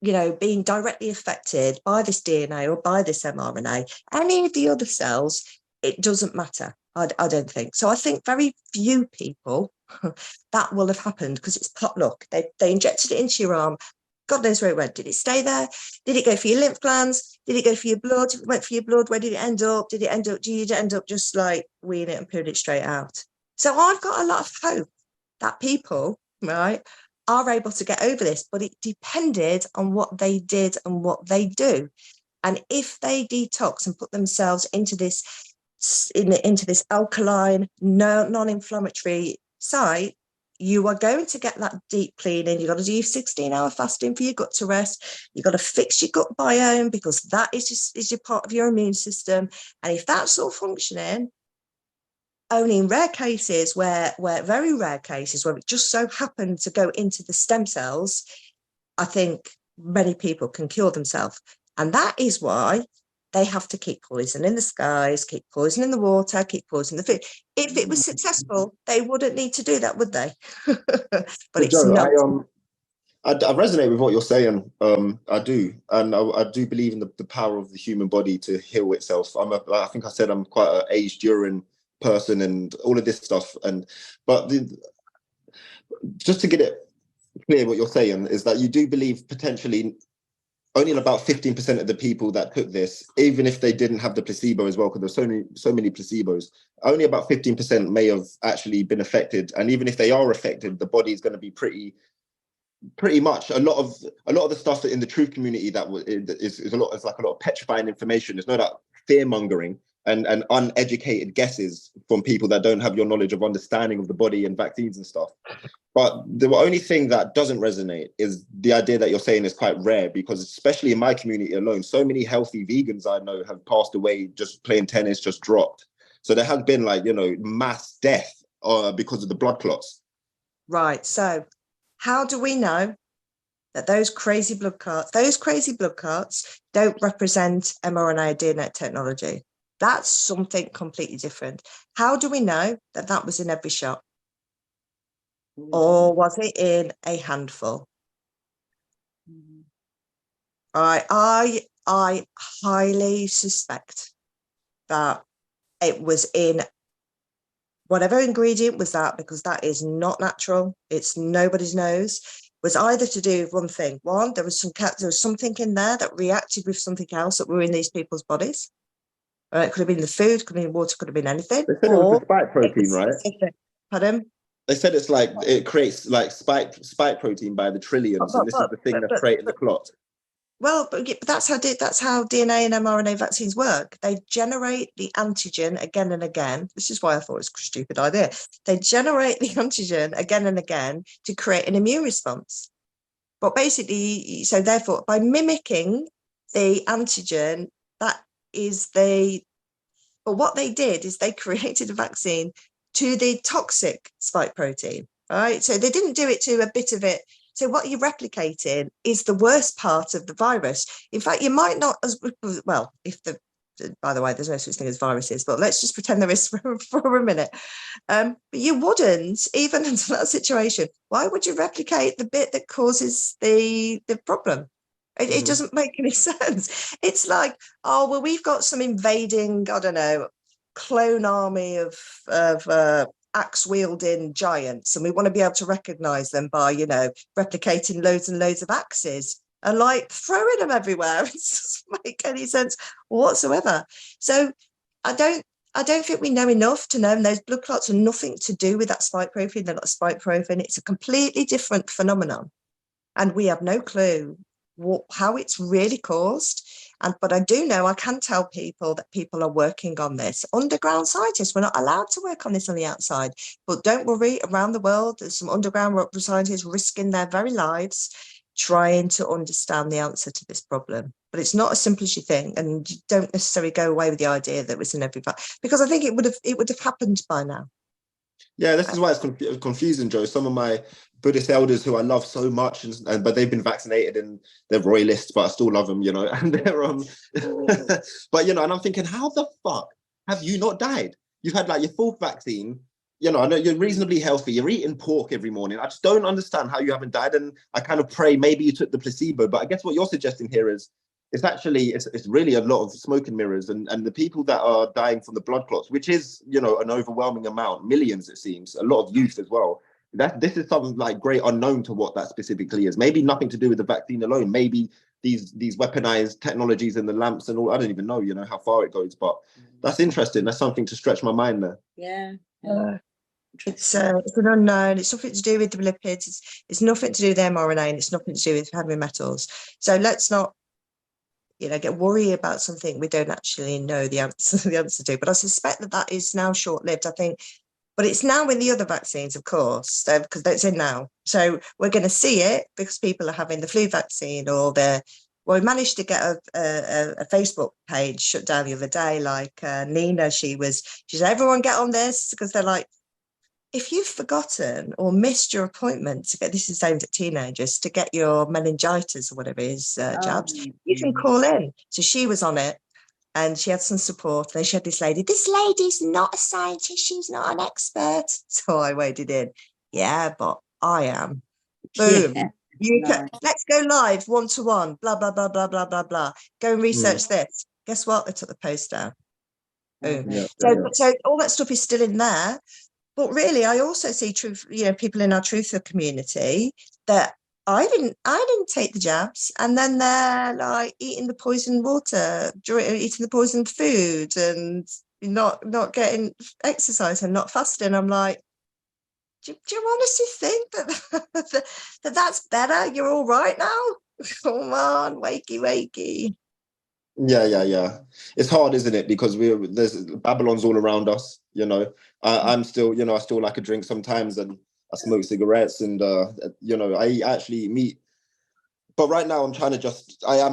being directly affected by this DNA or by this mRNA, any of the other cells, it doesn't matter. I don't think. So I think very few people that will have happened, because it's potluck. They injected it into your arm. God knows where it went. Did it stay there? Did it go for your lymph glands? Did it go for your blood? If it went for your blood, where did it end up? Do you end up just like weeing it and putting it straight out? So I've got a lot of hope that people, right, are able to get over this, but it depended on what they did and what they do. And if they detox and put themselves into this alkaline, non-inflammatory site, you are going to get that deep cleaning. You've got to do 16-hour fasting for your gut to rest. You've got to fix your gut biome, because that is your part of your immune system. And if that's all functioning, only in rare cases, where very rare cases where it just so happened to go into the stem cells, I think many people can cure themselves. And that is why they have to keep poisoning the skies, keep poisoning the water, keep poisoning the food. If it was successful, they wouldn't need to do that, would they? But it's Joe, not. I resonate with what you're saying. I do, and I do believe in the power of the human body to heal itself. I think I said I'm quite an age-during person and all of this stuff. But just to get it clear, what you're saying is that you do believe potentially only about 15% of the people that took this, even if they didn't have the placebo as well, because there's so many placebos, only about 15% may have actually been affected. And even if they are affected, the body is going to be pretty much a lot of the stuff that in the truth community that is a lot of petrifying information. There's no that fear mongering and uneducated guesses from people that don't have your knowledge of understanding of the body and vaccines and stuff. But the only thing that doesn't resonate is the idea that you're saying is quite rare, because especially in my community alone, so many healthy vegans I know have passed away just playing tennis, just dropped. So there has been mass death because of the blood clots. Right. So how do we know that those crazy blood clots don't represent mRNA DNA technology? That's something completely different. How do we know that that was in every shot? Or was it in a handful? I highly suspect that it was in whatever ingredient was that, because that is not natural. It's nobody's knows. Was either to do with one thing. One, there was something in there that reacted with something else that were in these people's bodies. It could have been the food, could have been water, could have been anything. They said it was the spike protein, right? Pardon? They said it's like it creates like spike protein by the trillions, and this is the thing that's creating the clot. Well, but that's how DNA and mRNA vaccines work. They generate the antigen again and again. This is why I thought it was a stupid idea. They generate the antigen again and again to create an immune response. But basically, so therefore, by mimicking the antigen, but what they did is they created a vaccine to the toxic spike protein, right? So they didn't do it to a bit of it. So what you're replicating is the worst part of the virus. In fact, you might not by the way, there's no such thing as viruses, but let's just pretend there is for a minute. But you wouldn't, even in that situation, why would you replicate the bit that causes the problem? It doesn't make any sense. It's like, oh, well, we've got some invading, I don't know, clone army of axe-wielding giants, and we want to be able to recognize them by, replicating loads and loads of axes and throwing them everywhere. It doesn't make any sense whatsoever. So I don't think we know enough to know those blood clots are nothing to do with that spike protein. They're not a spike protein. It's a completely different phenomenon, and we have no clue how it's really caused. But I do know, I can tell people that people are working on this. Underground scientists, we're not allowed to work on this on the outside, but don't worry, around the world there's some underground scientists risking their very lives trying to understand the answer to this problem. But it's not as simple as you think, and you don't necessarily go away with the idea that it was in every because I think it would have happened by now. Yeah, this is why it's confusing, Joe. Some of my Buddhist elders who I love so much, but they've been vaccinated and they're royalists, but I still love them, and they're but and I'm thinking, how the fuck have you not died? You've had your fourth vaccine, you know, I know you're reasonably healthy. You're eating pork every morning. I just don't understand how you haven't died. And I kind of pray maybe you took the placebo. But I guess what you're suggesting here is it's really a lot of smoke and mirrors. And the people that are dying from the blood clots, which is, you know, an overwhelming amount, millions, it seems, a lot of youth as well. This is something like great unknown to what that specifically is. Maybe nothing to do with the vaccine alone. Maybe these weaponized technologies and the lamps and all. I don't even know, you know, how far it goes. But that's interesting. That's something to stretch my mind there. Yeah. It's an unknown. It's nothing to do with the lipids. It's nothing to do with mRNA, and it's nothing to do with heavy metals. So let's not, you know, get worried about something we don't actually know the answer to. But I suspect that is now short-lived. I think. But it's now in the other vaccines, of course, because it's in now. So we're going to see it because people are having the flu vaccine or we managed to get a Facebook page shut down the other day. Like Nina, she said, everyone get on this, because they're like, if you've forgotten or missed your appointment to get, this is aimed at teenagers, to get your meningitis or whatever it is, jabs, you can call in. So she was on it. And she had some support. Then she had this lady's not a scientist. She's not an expert. So I waded in. Yeah, but I am. Boom. Yeah. Let's go live, 1-to-1, blah, blah, blah, blah, blah, blah, blah. Go and research this. Guess what? They took the post down. Boom. Yeah, So all that stuff is still in there. But really, I also see people in our truther community that I didn't take the jabs, and then they're like eating the poisoned water, eating the poisoned food, and not getting exercise and not fasting. I'm like, do you honestly think that that's better? You're all right now? Come on, wakey. Yeah. It's hard, isn't it? Because there's Babylon's all around us. You know, I'm still, you know, I still like a drink sometimes, and I smoke cigarettes, and you know, I actually meet. But right now, I am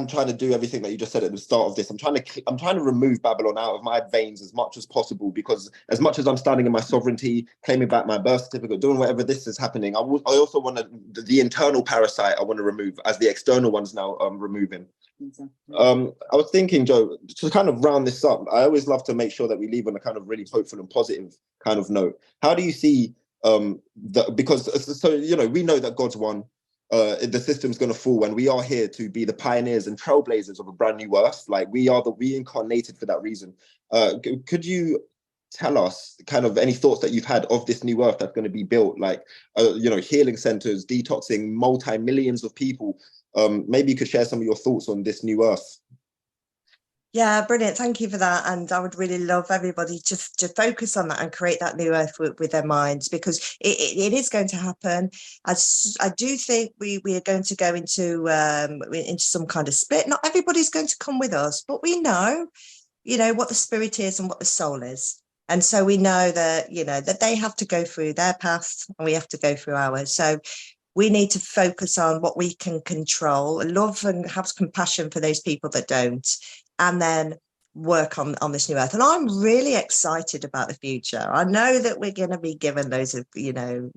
trying to do everything that you just said at the start of this. I'm trying to remove Babylon out of my veins as much as possible, because as much as I'm standing in my sovereignty, claiming back my birth certificate, doing whatever this is happening, I also want the internal parasite I want to remove, as the external one's now removing. Exactly. I was thinking, Joe, to kind of round this up, I always love to make sure that we leave on a kind of really hopeful and positive kind of note. How do you see because so, you know, we know that God's won, the system's going to fall, and we are here to be the pioneers and trailblazers of a brand new earth. Like, we are the reincarnated for that reason. Could you tell us kind of any thoughts that you've had of this new earth that's going to be built, like you know, healing centers, detoxing multi-millions of people? Maybe you could share some of your thoughts on this new earth. Yeah, brilliant. Thank you for that. And I would really love everybody to focus on that and create that new earth with their minds, because it is going to happen. I do think we are going to go into some kind of split. Not everybody's going to come with us, but we know, you know, what the spirit is and what the soul is. And so we know that, you know, that they have to go through their path and we have to go through ours. So we need to focus on what we can control, love and have compassion for those people that don't, and then work on this new earth. And I'm really excited about the future. I know that we're going to be given loads of, you know,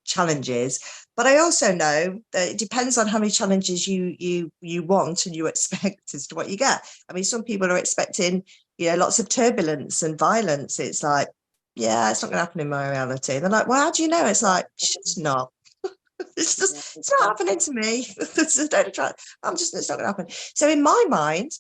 challenges, but I also know that it depends on how many challenges you want and you expect as to what you get. I mean, some people are expecting, you know, lots of turbulence and violence. It's like, yeah, it's not going to happen in my reality. They're like, well, how do you know? It's like, it's not. It's not happening to me. It's not going to happen. So in my mind,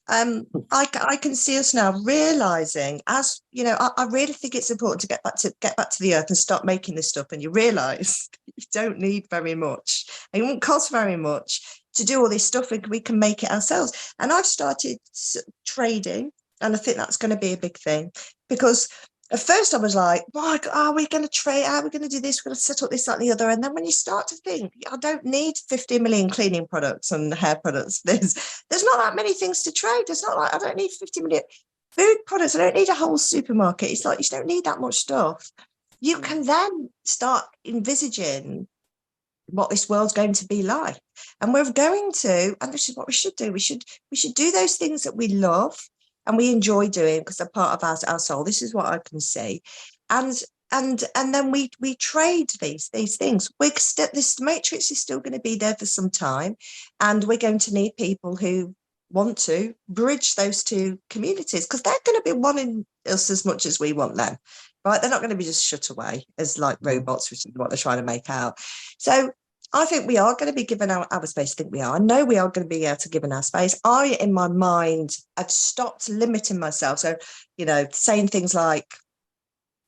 I can see us now realizing, as you know, I really think it's important to get back to the earth and start making this stuff. And you realize you don't need very much, and it won't cost very much to do all this stuff. We can make it ourselves. And I've started trading, and I think that's going to be a big thing, because at first I was like, well, are we going to trade? How are we going to do this? We're going to set up this, that, and the other. And then when you start to think, I don't need 50 million cleaning products and hair products. There's not that many things to trade. It's not like I don't need 50 million food products. I don't need a whole supermarket. It's like you don't need that much stuff. You can then start envisaging what this world's going to be like. And we're going to, and this is what we should do. We should do those things that we love and we enjoy doing, because they're part of our soul. This is what I can see. And then we trade these things. This matrix is still going to be there for some time, and we're going to need people who want to bridge those two communities, because they're going to be wanting us as much as we want them. right? They're not going to be just shut away as like robots, which is what they're trying to make out. So I think we are going to be given our space. I think we are. I know we are going to be able to give our space. I, in my mind, have stopped limiting myself. So, you know, saying things like,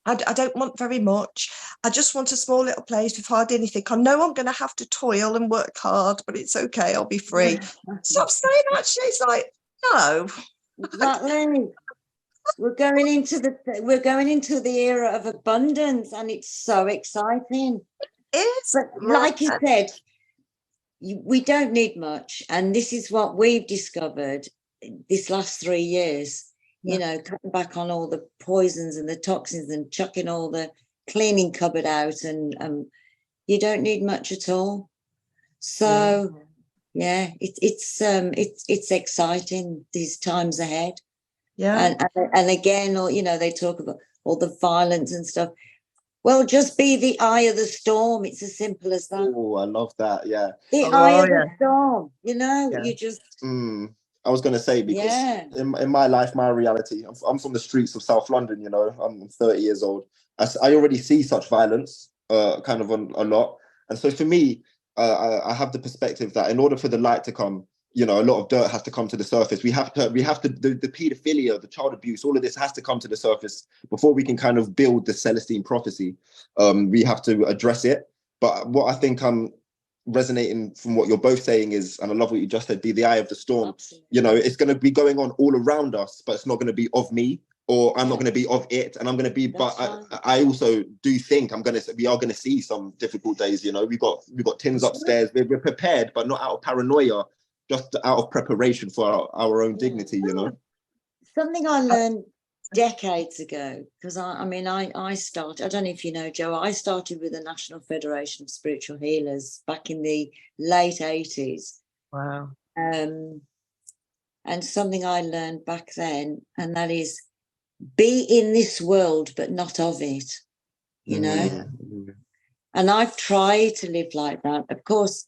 I don't want very much. I just want a small little place with hardly anything. I know I'm going to have to toil and work hard, but it's okay. I'll be free. Stop saying that shit. It's like, no. Exactly. We're going into the era of abundance, and it's so exciting. It is. But like you said, we don't need much, and this is what we've discovered this last 3 years. You know, cutting back on all the poisons and the toxins and chucking all the cleaning cupboard out, and you don't need much at all. So it's exciting, these times ahead. And again, or, you know, they talk about all the violence and stuff. Well, just be the eye of the storm. It's as simple as that. Oh, I love that. Yeah. The eye of the storm, you know, you just. I was going to say, because in my life, my reality, I'm from the streets of South London, you know, I'm 30 years old. I already see such violence kind of on a lot. And so for me, I have the perspective that in order for the light to come, you know, a lot of dirt has to come to the surface. We have to the paedophilia, the child abuse, all of this has to come to the surface before we can kind of build the Celestine prophecy. We have to address it. But what I think resonating from what you're both saying is, and I love what you just said, be the eye of the storm. Absolutely. You know, it's going to be going on all around us, but it's not going to be of me, or I'm not going to be of it, and I'm going to be. But I also do think we are going to see some difficult days. You know, we've got tins upstairs. We're prepared, but not out of paranoia, just out of preparation for our own dignity. You know, something I learned decades ago, because I started, I don't know if you know, Joe, I started with the National Federation of Spiritual Healers back in the late 80s. Wow. And something I learned back then, and that is, be in this world but not of it, you know. And I've tried to live like that. Of course,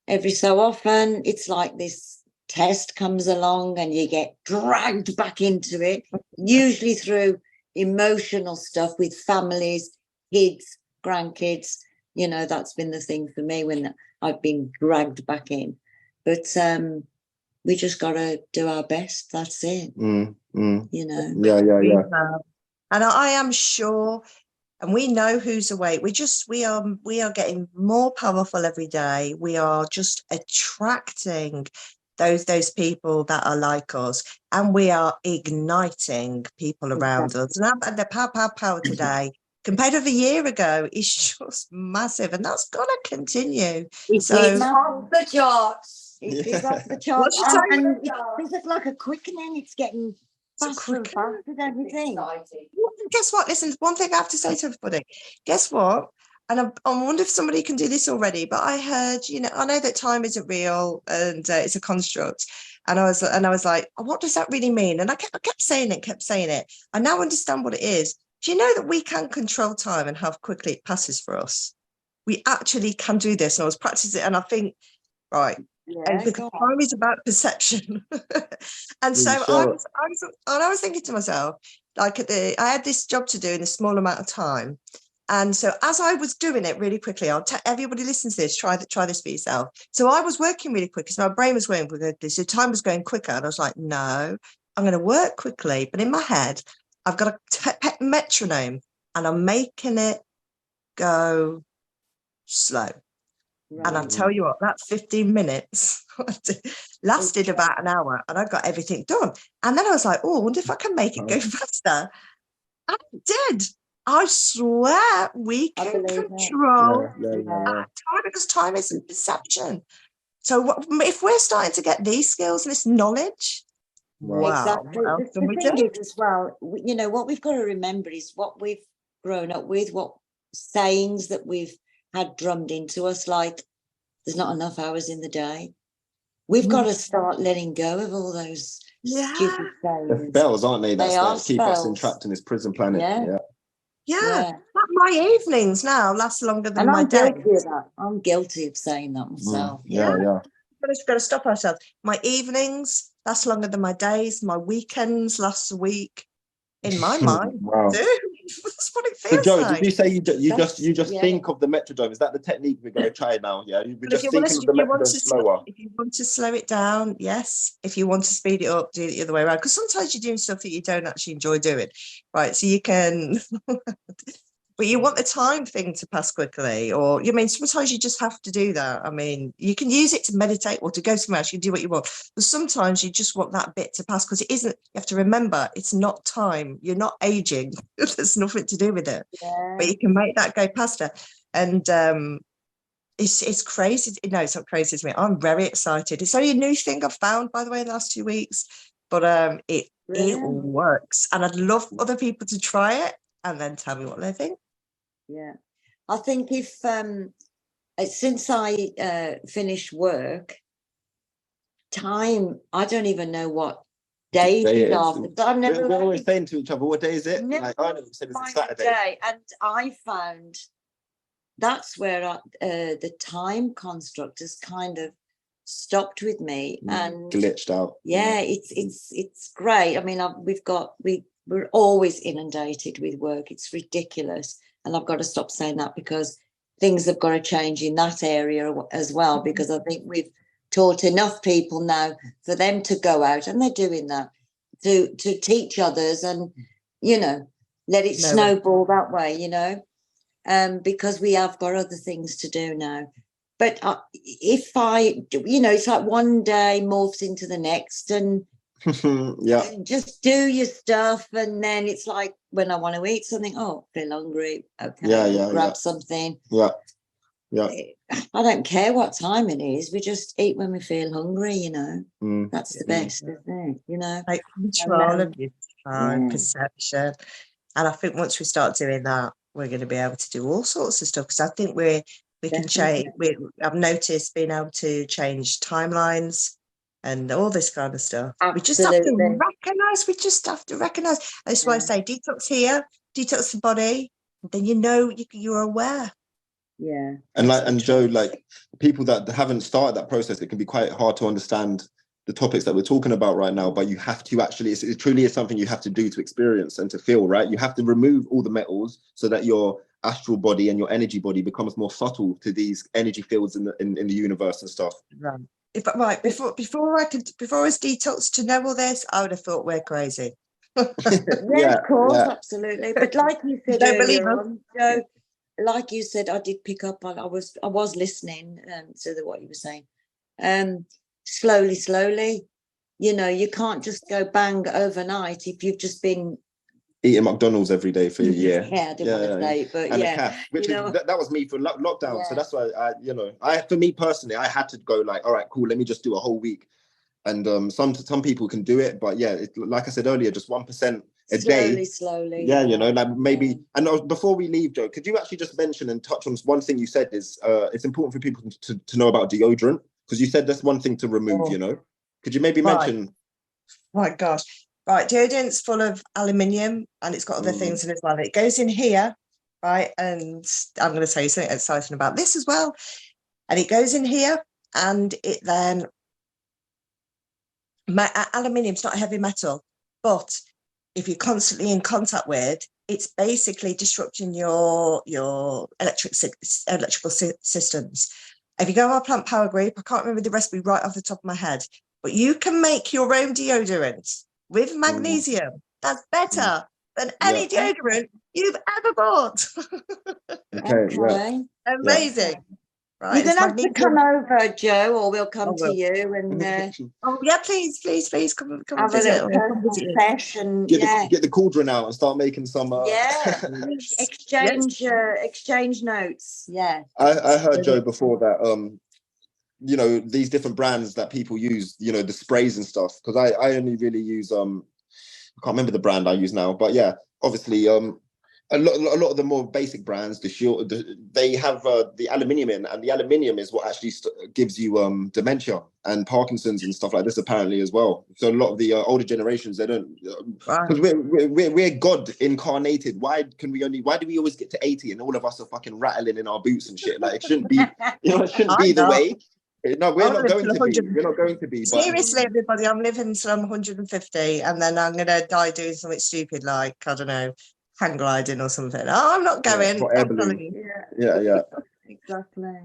every so often it's like this test comes along and you get dragged back into it, usually through emotional stuff with families, kids, grandkids. You know, that's been the thing for me when I've been dragged back in. But we just got to do our best. That's it. You know. Yeah. And I am sure, and we know who's awake. We are getting more powerful every day. We are just attracting those people that are like us, and we are igniting people around us. And the power today compared with a year ago is just massive, and that's gonna continue. It's off the charts. It is off the charts, and it's like a quickening. It's getting faster and faster, don't you think? Guess what? Listen, one thing I have to say to everybody. Guess what? And I wonder if somebody can do this already, but I heard, you know, I know that time isn't real and it's a construct. And I was like, what does that really mean? And I kept saying it. I now understand what it is. Do you know that we can control time and how quickly it passes for us? We actually can do this. And I was practicing it, and I think, right, because time is about perception. And so I was thinking to myself, like I had this job to do in a small amount of time. And so as I was doing it really quickly, I'll tell everybody listens to this, try this for yourself. So I was working really quickly. So my brain was going quickly. So time was going quicker. And I was like, no, I'm going to work quickly. But in my head, I've got a metronome, and I'm making it go slow. Right. And I'll tell you what, that 15 minutes lasted about an hour, and I got everything done. And then I was like, oh, I wonder if I can make it go faster. And I did. I swear we can control time, because time is perception. So if we're starting to get these skills and this knowledge, exactly. The thing is as well, you know, what we've got to remember is what we've grown up with, what sayings that we've had drummed into us, like there's not enough hours in the day. We've got to start letting go of all those stupid sayings. They're spells, aren't they? That keep us entrapped in this prison planet. Yeah. My evenings now last longer than my days. Guilty of that. I'm guilty of saying that myself. We've got to stop ourselves. My evenings last longer than my days. My weekends last a week. In my mind, That's what it So feels Joe, like. did you say you just yeah. think of the metrodome? Is that the technique we're going to try now? Yeah, we're But just thinking of the metrodome slower. if you want to slow it down, yes. If you want to speed it up, do it the other way around. Because sometimes you're doing stuff that you don't actually enjoy doing, right? So you can, but you want the time thing to pass quickly, or you mean sometimes you just have to do that. I mean, you can use it to meditate or to go somewhere else. You can do what you want, but sometimes you just want that bit to pass because it isn't. You have to remember, it's not time. You're not aging. There's nothing to do with it. Yeah. But you can make that go faster, and it's crazy. No, it's not crazy to me. I'm very excited. It's only a new thing I've found, by the way, in the last 2 weeks, but it works, and I'd love other people to try it and then tell me what they think. Yeah, I think if since I finished work, time, I don't even know what day it is. I've never. We're always saying to each other, "What day is it?" Never Like, I said it's a Saturday. Day, and I found that's where the time construct has kind of stopped with me and glitched out. Yeah, it's great. I mean, we're always inundated with work. It's ridiculous. And I've got to stop saying that because things have got to change in that area as well, because I think we've taught enough people now for them to go out, and they're doing that, to teach others and, let it snowball that way, because we have got other things to do now. But if it's like one day morphs into the next and just do your stuff, and then it's like when I want to eat something, feel hungry, okay, grab something. I don't care what time it is, we just eat when we feel hungry. That's the best, isn't it? Take control of your time, perception, and I think once we start doing that, we're going to be able to do all sorts of stuff, because I think we can change. I've noticed being able to change timelines and all this kind of stuff. Absolutely. We just have to recognize. That's why I say detox here, detox the body, then you're aware. Yeah. And Joe, like, people that haven't started that process, it can be quite hard to understand the topics that we're talking about right now, but you have to actually, it truly is something you have to do to experience and to feel, right? You have to remove all the metals so that your astral body and your energy body becomes more subtle to these energy fields in the universe and stuff. Right. Before I was detoxed to know all this, I would have thought we're crazy. Yeah, of course, absolutely. But like you said earlier on, Joe, like you said, I did pick up on. I was listening to what you were saying. Slowly. You can't just go bang overnight if you've just been eating McDonald's every day for a year. Yeah, I didn't want to say it, but and a calf, which that was me for lockdown. Yeah. So that's why for me personally, I had to go like, all right, cool, let me just do a whole week. And some people can do it, but yeah, like I said earlier, just 1% a day. Slowly. Yeah, like maybe. And before we leave, Joe, could you actually just mention and touch on one thing you said is it's important for people to know about deodorant, because you said that's one thing to remove. Could you maybe mention? My gosh. Right, deodorant's full of aluminium, and it's got other things in it as well. It goes in here, right? And I'm going to tell you something exciting about this as well. And it goes in here, and it then aluminium's not a heavy metal, but if you're constantly in contact with, it's basically disrupting your electrical systems. If you go on our plant power group, I can't remember the recipe right off the top of my head, but you can make your own deodorant with magnesium. That's better than any deodorant you've ever bought. Okay. Amazing. Yeah. Right, you're gonna have to come over, Joe, or we'll come to you and please come have visit. A little session. Get the cauldron out and start making some exchange notes. Yeah. I heard, Joe, before that these different brands that people use, the sprays and stuff, because I only really use I can't remember the brand I use now, but yeah, obviously a lot of the more basic brands, they have the aluminium in, and the aluminium is what actually gives you dementia and Parkinson's and stuff like this apparently as well. So a lot of the older generations, they don't, because we're God incarnated. Why do we always get to 80 and all of us are fucking rattling in our boots and shit? Like, it shouldn't be, it shouldn't be the way. No, we're not going to be. We're not going to be. Seriously, everybody, I'm living till I'm 150, and then I'm going to die doing something stupid like, I don't know, hang gliding or something. Oh, I'm not going. for air I'm telling balloon. you. Yeah. Exactly.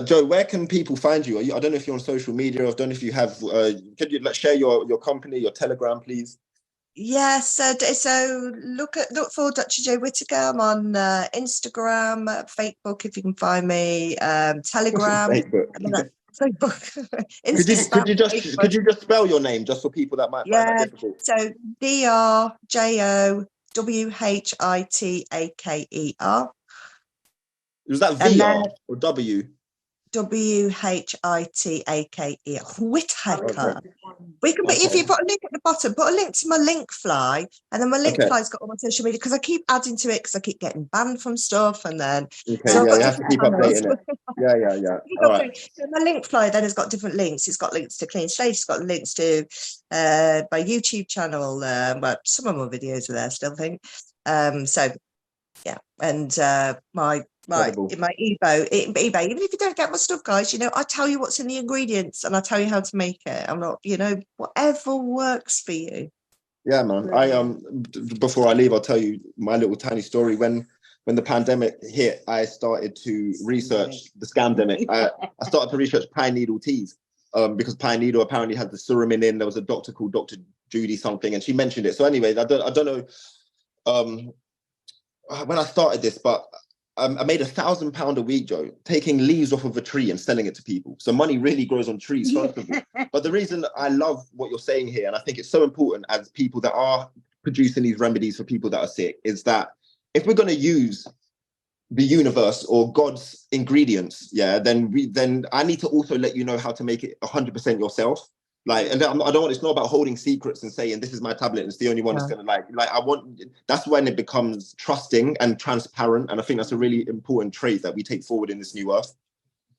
Joe, where can people find you? I don't know if you're on social media. I don't know if you have. Could you share your company, your Telegram, please? Yes, so look for Dr. J Whittaker. I'm on Instagram, Facebook, if you can find me, Telegram. Facebook. Facebook. Could you just spell your name just for people that might find that difficult? So DRJOWHITAKER. Was that VR or W? WHITAKER. Whittaker. We can, Okay. if you put a link at the bottom, put a link to my link fly, and then my link fly's got all my social media, because I keep adding to it because I keep getting banned from stuff, and then you have to keep updating it. Yeah. All right. So my link fly then has got different links. It's got links to Clean Slate. It's got links to my YouTube channel. But some of my videos are there still, I think. So yeah, and my eBay, even if you don't get my stuff, guys, I tell you what's in the ingredients and I tell you how to make it. I'm not, whatever works for you. Yeah, man. I before I leave, I'll tell you my little tiny story. When the pandemic hit, I started to research the scamdemic. I started to research pine needle teas, because pine needle apparently had the suramin in. There was a doctor called Dr. Judy something, and she mentioned it. So anyways, I don't know when I started this, but I made £1,000 a week, Joe, taking leaves off of a tree and selling it to people. So money really grows on trees, first of all. But the reason I love what you're saying here, and I think it's so important as people that are producing these remedies for people that are sick, is that if we're going to use the universe or God's ingredients, then I need to also let you know how to make it 100% yourself. And I don't want, it's not about holding secrets and saying this is my tablet and it's the only one that's going to that's when it becomes trusting and transparent. And I think that's a really important trait that we take forward in this new earth.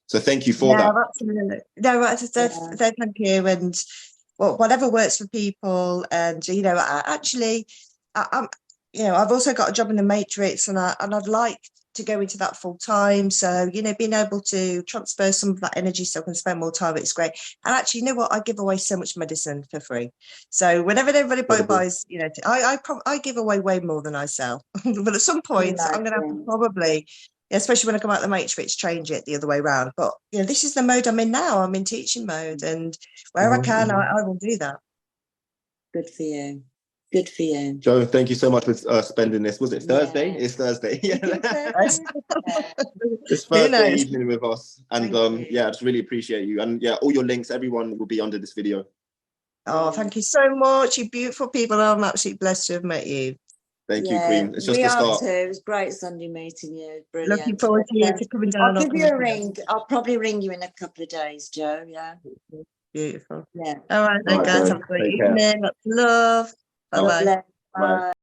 So thank you for that. Absolutely. No, thank you. And whatever works for people. And, I've also got a job in the Matrix, and I'd like to go into that full time. So, being able to transfer some of that energy so I can spend more time, it's great. And actually, you know what? I give away so much medicine for free. So whenever everybody buys, I give away way more than I sell. But at some point, I'm going to have to probably, especially when I come out of the Matrix, change it the other way around. But, this is the mode I'm in now. I'm in teaching mode, and where I can, I will do that. Good for you. Good for you. Joe, thank you so much for spending this. Was it Thursday? It's Thursday. Yeah. This Thursday evening with us. And I just really appreciate you. And all your links, everyone will be under this video. Oh, thank you so much. You beautiful people. I'm absolutely blessed to have met you. Thank you, Queen. It's just the start. Too. It was great Sunday meeting you. Brilliant. Looking forward to you coming down. I'll give you a ring. I'll probably ring you in a couple of days, Joe. Yeah. Beautiful. Yeah. All right, then, guys. Have a great evening. Lots of love. Bye-bye. Bye.